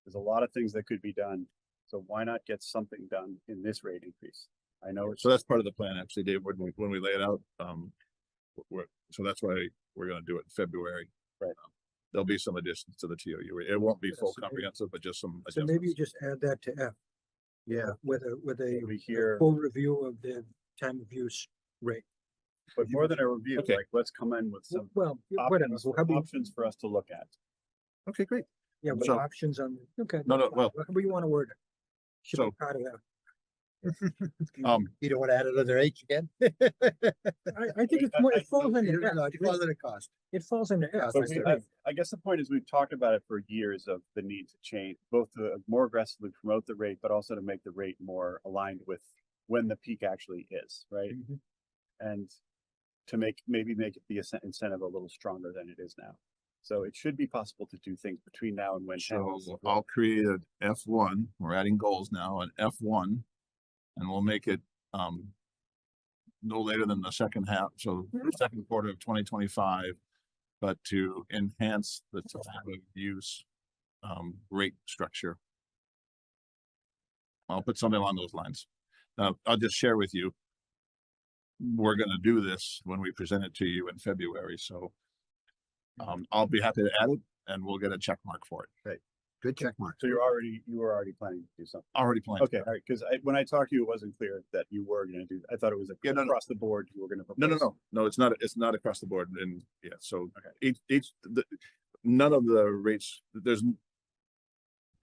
There's a lot of things that could be done. So why not get something done in this rate increase? I know it's So that's part of the plan, actually, Dave, when we lay it out. So that's why we're going to do it in February. Right. There'll be some additions to the TOU. It won't be full so comprehensive, but just some So adjustments. maybe you just add that to F. Yeah. With a we hear, full review of the time of use rate. but more than a review, Okay. like let's come in with some Well, whatever. options for us to look at. Okay, great. Yeah, with So- options on, okay. No, that's fine. well- However you want to word it. Should be So- part of that. You don't want to add another H again? I think it's more, it falls under F. No, it falls under cost. It falls under F. But I guess the point is, we've talked about it for years of the need to change, both to more aggressively promote the rate, but also to make the rate more aligned with when the peak actually is, right? And to maybe make it the incentive a little stronger than it is now. So it should be possible to do things between now and when. So I'll create an F1, we're adding goals now, an F1, and we'll make it, no later than the second half, so second quarter of 2025, but to enhance the time of use, rate structure. I'll put something along those lines. Now, I'll just share with you, we're gonna do this when we present it to you in February, so I'll be happy to add it and we'll get a check mark for it. Good check mark. So you were already planning to do something. Already planned. Okay, all right, because when I talked to you, it wasn't clear that you were gonna do, I thought it was across the board, you were gonna propose. No, it's not across the board, and yeah, so none of the rates,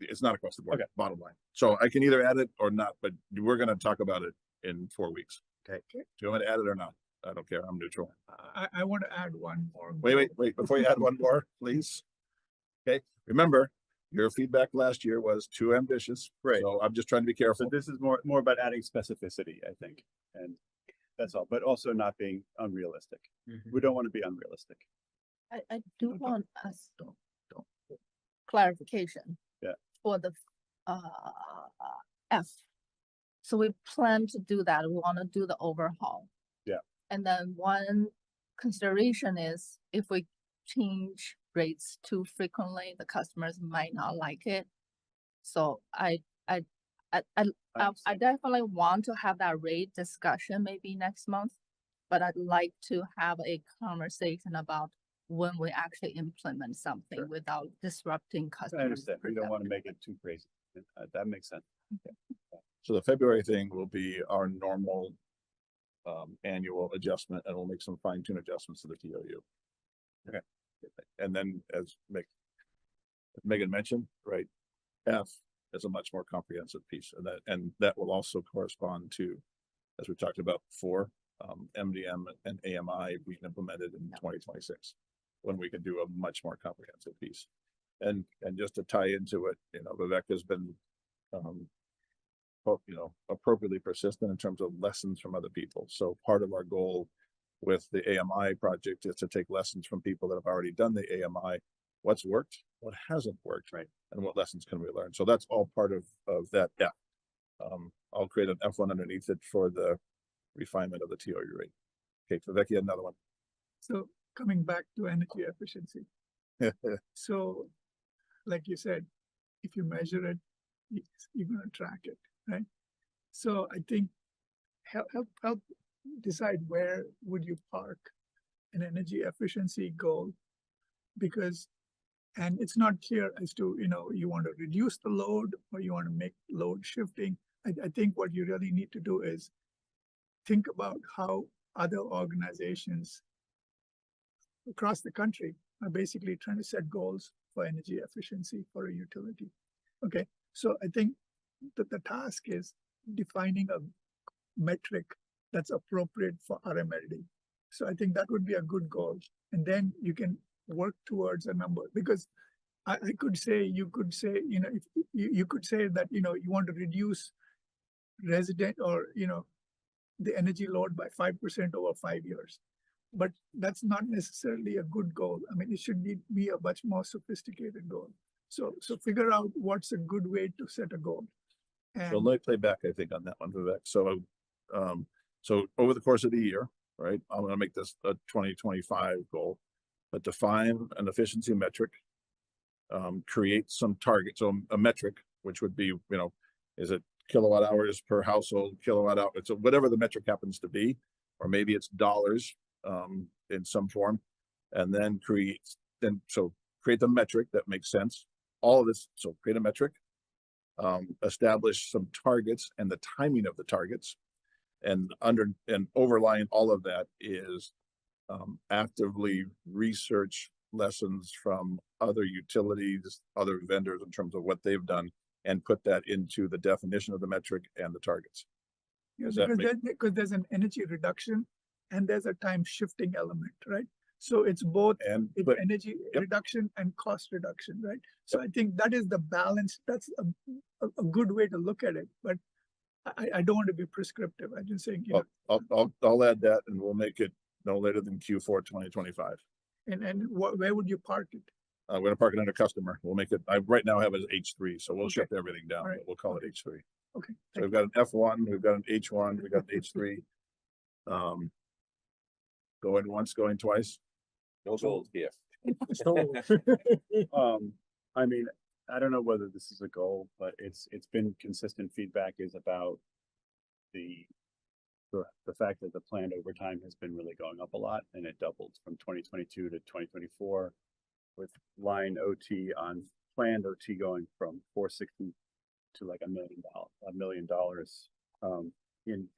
it's not across the board, Okay. bottom line. So I can either add it or not, but we're gonna talk about it in 4 weeks. Okay. Do you want me to add it or not? I don't care, I'm neutral. I want to add one more. Wait, before you add one more, please. Okay, remember, your feedback last year was too ambitious. Right. So I'm just trying to be So careful. this is more about adding specificity, I think, and that's all, but also not being unrealistic. We don't want to be unrealistic. I do want us clarification. Yeah. For the F. So we plan to do that. We want to do the overhaul. Yeah. And then one consideration is if we change rates too frequently, the customers might not like it. So I definitely want to have that rate discussion maybe next month, but I'd like to have a conversation about when we actually implement something Sure. without disrupting I customers. understand, we don't want to make it too crazy. That makes sense. So the February thing will be our normal annual adjustment, and we'll make some fine tune adjustments to the TOU. Okay. And then as Megan mentioned, right, F is a much more comprehensive piece, and that will also correspond to, as we talked about before, MDM and AMI being implemented in 2026, when we can do a much more comprehensive piece. And just to tie into it, Vivek has been appropriately persistent in terms of lessons from other people. So part of our goal with the AMI project is to take lessons from people that have already done the AMI, what's worked, what hasn't worked, right, and what lessons can we learn. So that's all part of that F. I'll create an F1 underneath it for the refinement of the TOU rate. Okay, Vivek, another one. So coming back to energy efficiency. So like you said, if you measure it, you're going to track it, right? So I think help decide where would you park an energy efficiency goal, because, and it's not clear as to, you want to reduce the load or you want to make load shifting. I think what you really need to do is think about how other organizations across the country are basically trying to set goals for energy efficiency for a utility. Okay, so I think that the task is defining a metric that's appropriate for RMLD. So I think that would be a good goal. And then you can work towards a number, because I could say, you could say, if you could say that, you want to reduce resident or, the energy load by 5% over 5 years. But that's not necessarily a good goal. I mean, it should be a much more sophisticated goal. So figure out what's a good way to set a goal. So let me play back, I think, on that one, Vivek. So over the course of the year, right, I'm gonna make this a 2025 goal, but define an efficiency metric, create some target, so a metric, which would be, is it kilowatt hours per household, kilowatt hour, so whatever the metric happens to be, or maybe it's dollars in some form, and then create the metric that makes sense. All of this, so create a metric, establish some targets and the timing of the targets, and overlying all of that is actively research lessons from other utilities, other vendors in terms of what they've done, and put that into the definition of the metric and the targets. Yeah, Does that because make- because there's an energy reduction and there's a time shifting element, right? So it's both, And, it's but energy yep. reduction and cost reduction, right? So I think that is the balance. That's a good way to look at it, but I don't want to be prescriptive. I'm just saying, you know, I'll add that and we'll make it no later than Q4 2025. and where would you park it? I'm gonna park it under customer. We'll make it, I right now have it as H3, so we'll Okay. shift everything down, Alright. but we'll call it H3. Okay. So we've got an F1, we've got an H1, we've got an H3. Going once, going twice. Those old here. I mean, I don't know whether this is a goal, but it's been consistent feedback is about the fact that the planned overtime has been really going up a lot, and it doubled from 2022 to 2024 with line OT on planned OT going from 460 to like $1 million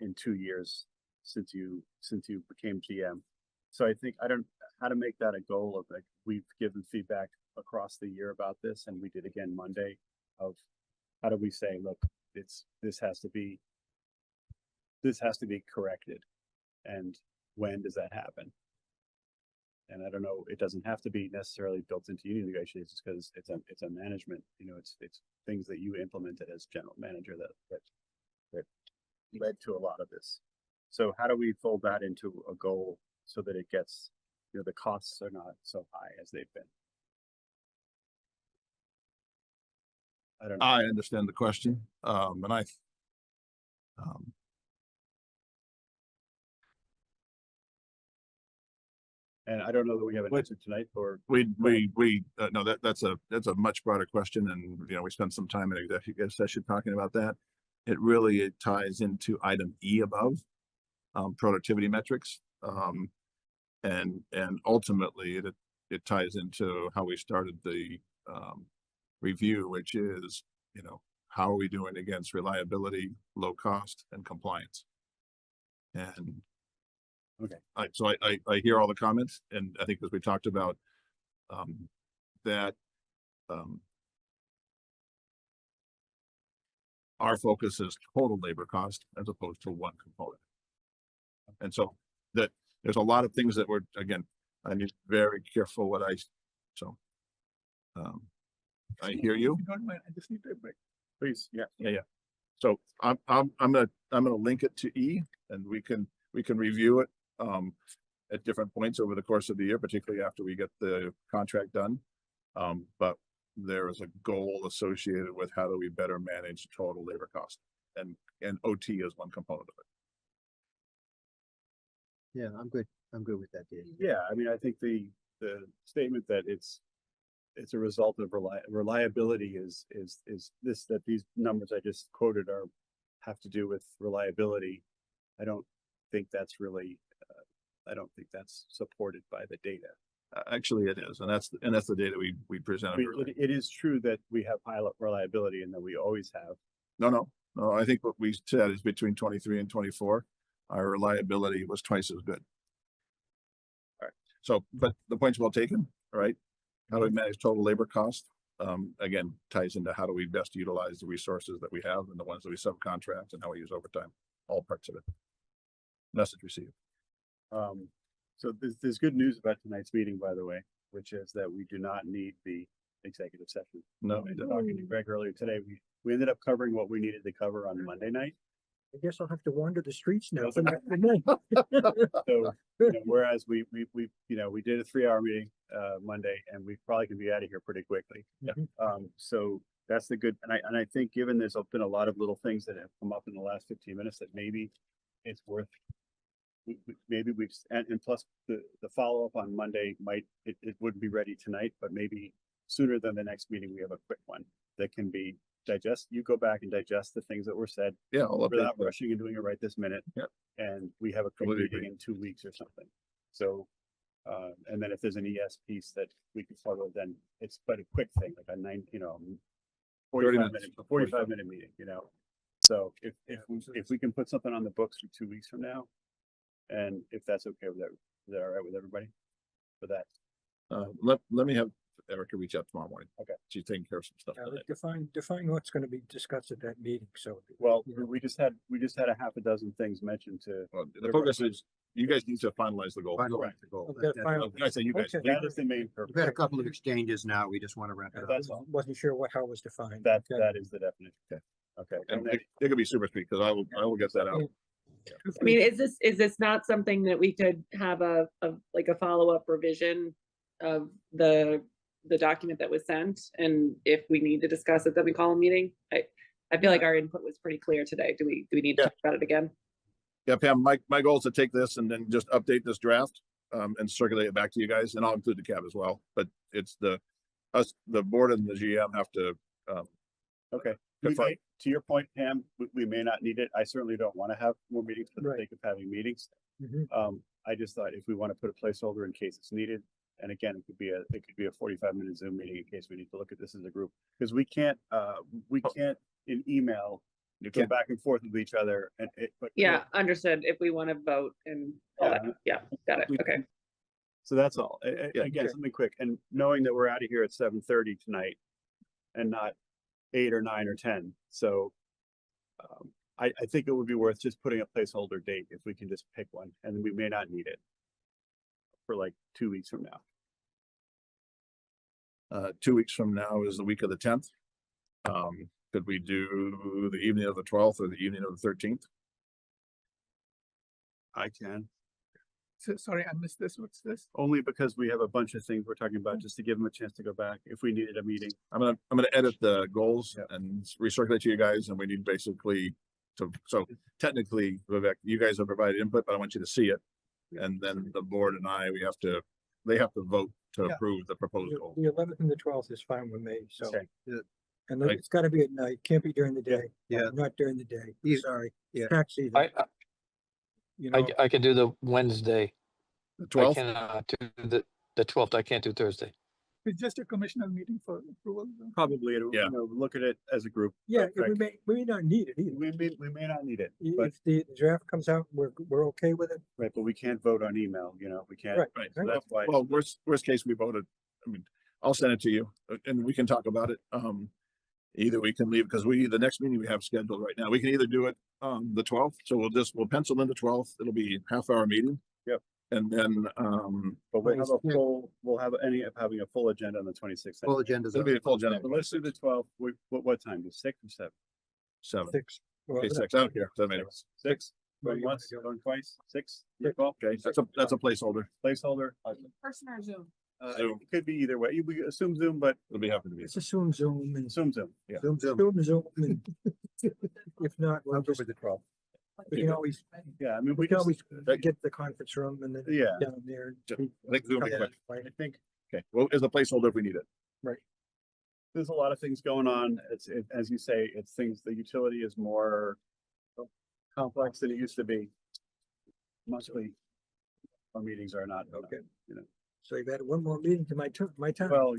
in 2 years since you became GM. So I think, I don't, how to make that a goal of like, we've given feedback across the year about this, and we did again Monday, of how do we say, look, this has to be corrected, and when does that happen? And I don't know, it doesn't have to be necessarily built into union negotiations, because it's a management, you know, it's things that you implemented as general manager that led to a lot of this. So how do we fold that into a goal so that it gets, you know, the costs are not so high as they've been? I don't know. I understand the question, and And I don't know that we have an answer tonight, or no, that's a much broader question, and, you know, we spent some time in executive session talking about that. It ties into item E above, productivity metrics. And ultimately it ties into how we started the, review, which is, you know, how are we doing against reliability, low cost, and compliance? And okay, I hear all the comments, and I think as we talked about, that, our focus is total labor cost as opposed to one component. And so that there's a lot of things that we're, again, I need to be very careful what I hear you. If you don't mind, I just need a break. please, yeah. Yeah. So I'm gonna link it to E, and we can review it at different points over the course of the year, particularly after we get the contract done. But there is a goal associated with how do we better manage total labor cost, and OT is one component of it. Yeah, I'm good. I'm good with that, Dave. Yeah, I mean, I think the statement that it's a result of reliability is this, that these numbers I just quoted have to do with reliability. I don't think that's really, I don't think that's supported by the data. Actually, it is, and that's the data we I presented. mean, earlier. it is true that we have high reliability and that we always have. No, I think what we said is between 23 and 24, our reliability was twice as good. All right. So, but the point's well taken, right? How do we manage total labor cost? Again, ties into how do we best utilize the resources that we have and the ones that we subcontract, and how we use overtime, all parts of it. Message received. So there's good news about tonight's meeting, by the way, which is that we do not need the executive session. No, I was talking to Greg earlier today. We ended up covering what we needed to cover on Monday night. I guess I'll have to wander the streets now. So, you know, whereas we did a 3-hour meeting Monday, and we probably can be out of here pretty quickly. Yeah. So that's the good, and I think given there's been a lot of little things that have come up in the last 15 minutes, that maybe it's worth, maybe and plus the follow-up on Monday it wouldn't be ready tonight, but maybe sooner than the next meeting, we have a quick one that can be you go back and digest the things that were said. Yeah, I'll update without that. rushing and doing it right this minute. Yep. And we have a quick Completely meeting in 2 weeks or something. So, and then if there's an ES piece that we can follow, then it's but a quick thing, like a 45 minute meeting, you know? So if we can put something on the books for 2 weeks from now, and if that's okay with that, is that all right with everybody for that? Let me have Erica reach out tomorrow morning. Okay. She's taking care of some stuff today. Define what's gonna be discussed at that meeting, so. Well, we just had a half a dozen things mentioned to. Well, the focus is, you guys need to finalize the goal. Finalize the goal. Okay, fine. I say you guys, Okay. That is the main We've had a purpose. couple of exchanges now. We just want to wrap it up. That's all. Wasn't sure how it was defined. That Okay. is the definition. Okay. Okay. and And then, it could be super speed, because I will get that out. I mean, is this not something that we could have like a follow-up revision of the document that was sent? And if we need to discuss it, then we call a meeting? I feel like our input was pretty clear today. Do we need to Yeah. talk about it again? Yeah, Pam, my goal is to take this and then just update this draft, and circulate it back to you guys, and I'll include the cab as well, but it's the board and the GM have to, okay. We confirm. may- To your point, Pam, we may not need it. I certainly don't want to have more meetings for the Right. sake of having meetings. Mhm. I just thought if we want to put a placeholder in case it's needed, and again, it could be a 45-minute Zoom meeting in case we need to look at this as a group. Because we can't in email You go can't, back and forth with each other and but. Yeah, understood. If we want to vote and all that. Yeah, got it. We- Okay. So that's all. Yeah, Again, okay. something quick, and knowing that we're out of here at 7:30 tonight and not 8 or 9 or 10, so I think it would be worth just putting a placeholder date if we can just pick one, and we may not need it for like 2 weeks from now. 2 weeks from now is the week of the 10th. Could we do the evening of the 12th or the evening of the 13th? I can, So, sorry, I missed this. What's this? only because we have a bunch of things we're talking about, just to give them a chance to go back if we needed a meeting. I'm gonna edit the goals Yeah. and recirculate to you guys, and we need basically so technically, Vivek, you guys have provided input, but I want you to see it. And then the board and they have to vote to Yeah. approve the proposed goal. The 11th and the 12th is fine with me, so. Okay. And Right. it's gotta be at night, can't be during the day. Yeah. Not during the day, Yeah. sorry. Yeah. Tax season, you know, I can do the Wednesday. The I 12th, cannot do the 12th. I can't do Thursday. It's just a commissioner meeting for approval. Probably, Yeah. look at it as a group. yeah, Right. we may not need it either. We may not need it, but, If the draft comes out, we're okay with it. right, but we can't vote on email, we can't. Right. right, Right. That's why. well, worst case, we voted, I mean, I'll send it to you, and we can talk about it. Either we can leave, because the next meeting we have scheduled right now, we can either do it the 12th, so we'll pencil in the 12th, it'll be half-hour meeting. Yep. And then, But we'll end up having a full agenda on the 26th. Full agendas. it'll be a full agenda, So let's do the 12th. What time? 6 or 7? 7, 6. Well, okay, 6, I don't care, doesn't matter. 6, Well, going you once, wanna go- going twice, 6, Yeah. 12, Okay, that's a placeholder, placeholder. Person or Zoom? Zoom. It could be either way. We assume Zoom, but it'll be happy to be. Let's assume Zoom and. assume Zoom. Yeah. Zoom. Zoom, and if not, we'll I'll go just, with the 12th. we can always, Yeah, I mean, we we can just, always get the conference room and then yeah, down there. I think Zoom, Yeah. I think okay, well, is a placeholder if we need it. there's a lot of things going on. As you say, it's things, the utility is more complex than it used to be. Mostly, our meetings are not. Okay. You know. So you've added one more meeting to my time. Well,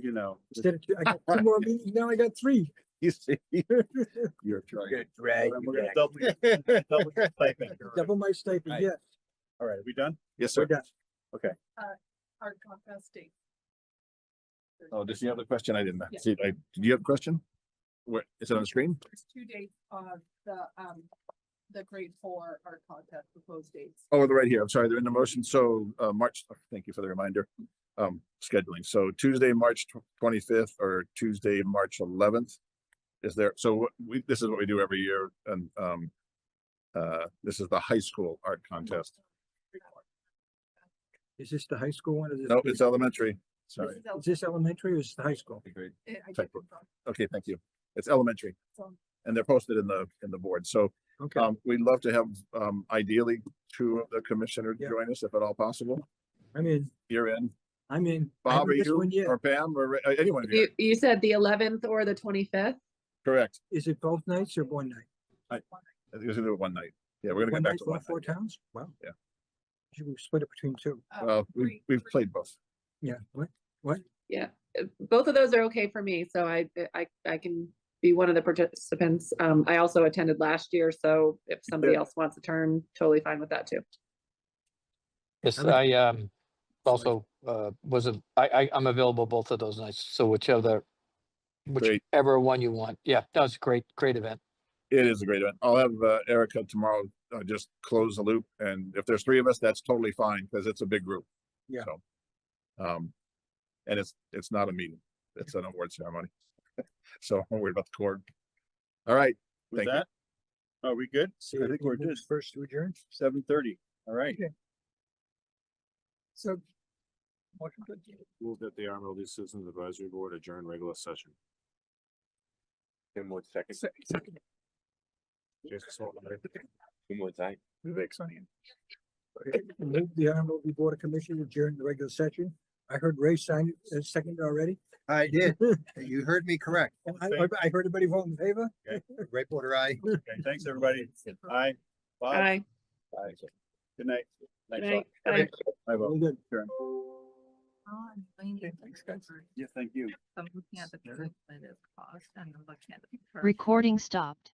Instead of two, I got 2 more meetings, now I got 3. You see, you're trying. Drag. we're gonna double your stipend. Double my stipend, Right. yes, All right, are we done? Yes, we're sir. done. Hard contest date. Oh, does you have the question? I didn't Yeah. see. Did you have a question? Where, is it on the screen? There's 2 dates of the grade 4 art contest proposed dates. Oh, they're right here. I'm sorry, they're in the motion. So, March, thank you for the reminder. Scheduling. So Tuesday, March 25th or Tuesday, March 11th. Is there, so this is what we do every year. And, this is the high school art contest. Is this the high school one? Or is No, this- it's elementary. Sorry. Is this elementary or is it the high school? Great. I get Type it of- wrong. Okay, thank you. It's elementary. So- And they're posted in the board. So, Okay, we'd love to have, ideally 2 of the commissioners Yeah. join us if at all possible. I'm in, You're in. I I haven't Bobby, missed one yet. or Pam, or anyone. here. You said the 11th or the 25th? Correct. Is it both nights or one night? I think we're gonna do it one night. Yeah, we're gonna One get back night, to all one 4 night. towns? Wow. Yeah. Should we split it between 2? Well, we've played both. Yeah, what? Yeah, both of those are okay for me, so I can be one of the participants. I also attended last year, so if somebody else wants a turn, totally fine with that too. Yes, I also, I'm available both of those nights, so Great. whichever one you want. Yeah, that was a great event. It is a great event. I'll have Erica tomorrow, just close the loop. And if there's 3 of us, that's totally fine because it's a big group. Yeah. So, and it's not a meeting. It's an award ceremony. So I'm worried about the cord. All right. With Thank you. that, are we good? See, I think we're good. First to adjourn. 7:30. All right. Okay. So. Motion to adjourn. Move that the RMLD Citizens Advisory Board adjourn regular session. Tim Wood second. Second, Jason Saltzman, aye. Tim Wood's aye. Vivek Sonia. Move the RMLD Board of Commissioners adjourn the regular session. I heard Ray sign it as second already. I did. You heard me correct. And I heard everybody vote in favor. Ray Porter, aye. Okay, thanks, everybody. Aye. Bob? Aye. Aye. Good night. Good Thanks, night. all. Bye. Bye, Bob. Very good. Turn. Oh, I'm thinking Thanks, guys. Yeah, thank you. I'm looking at the calculated cost and I'm looking at the. Recording stopped.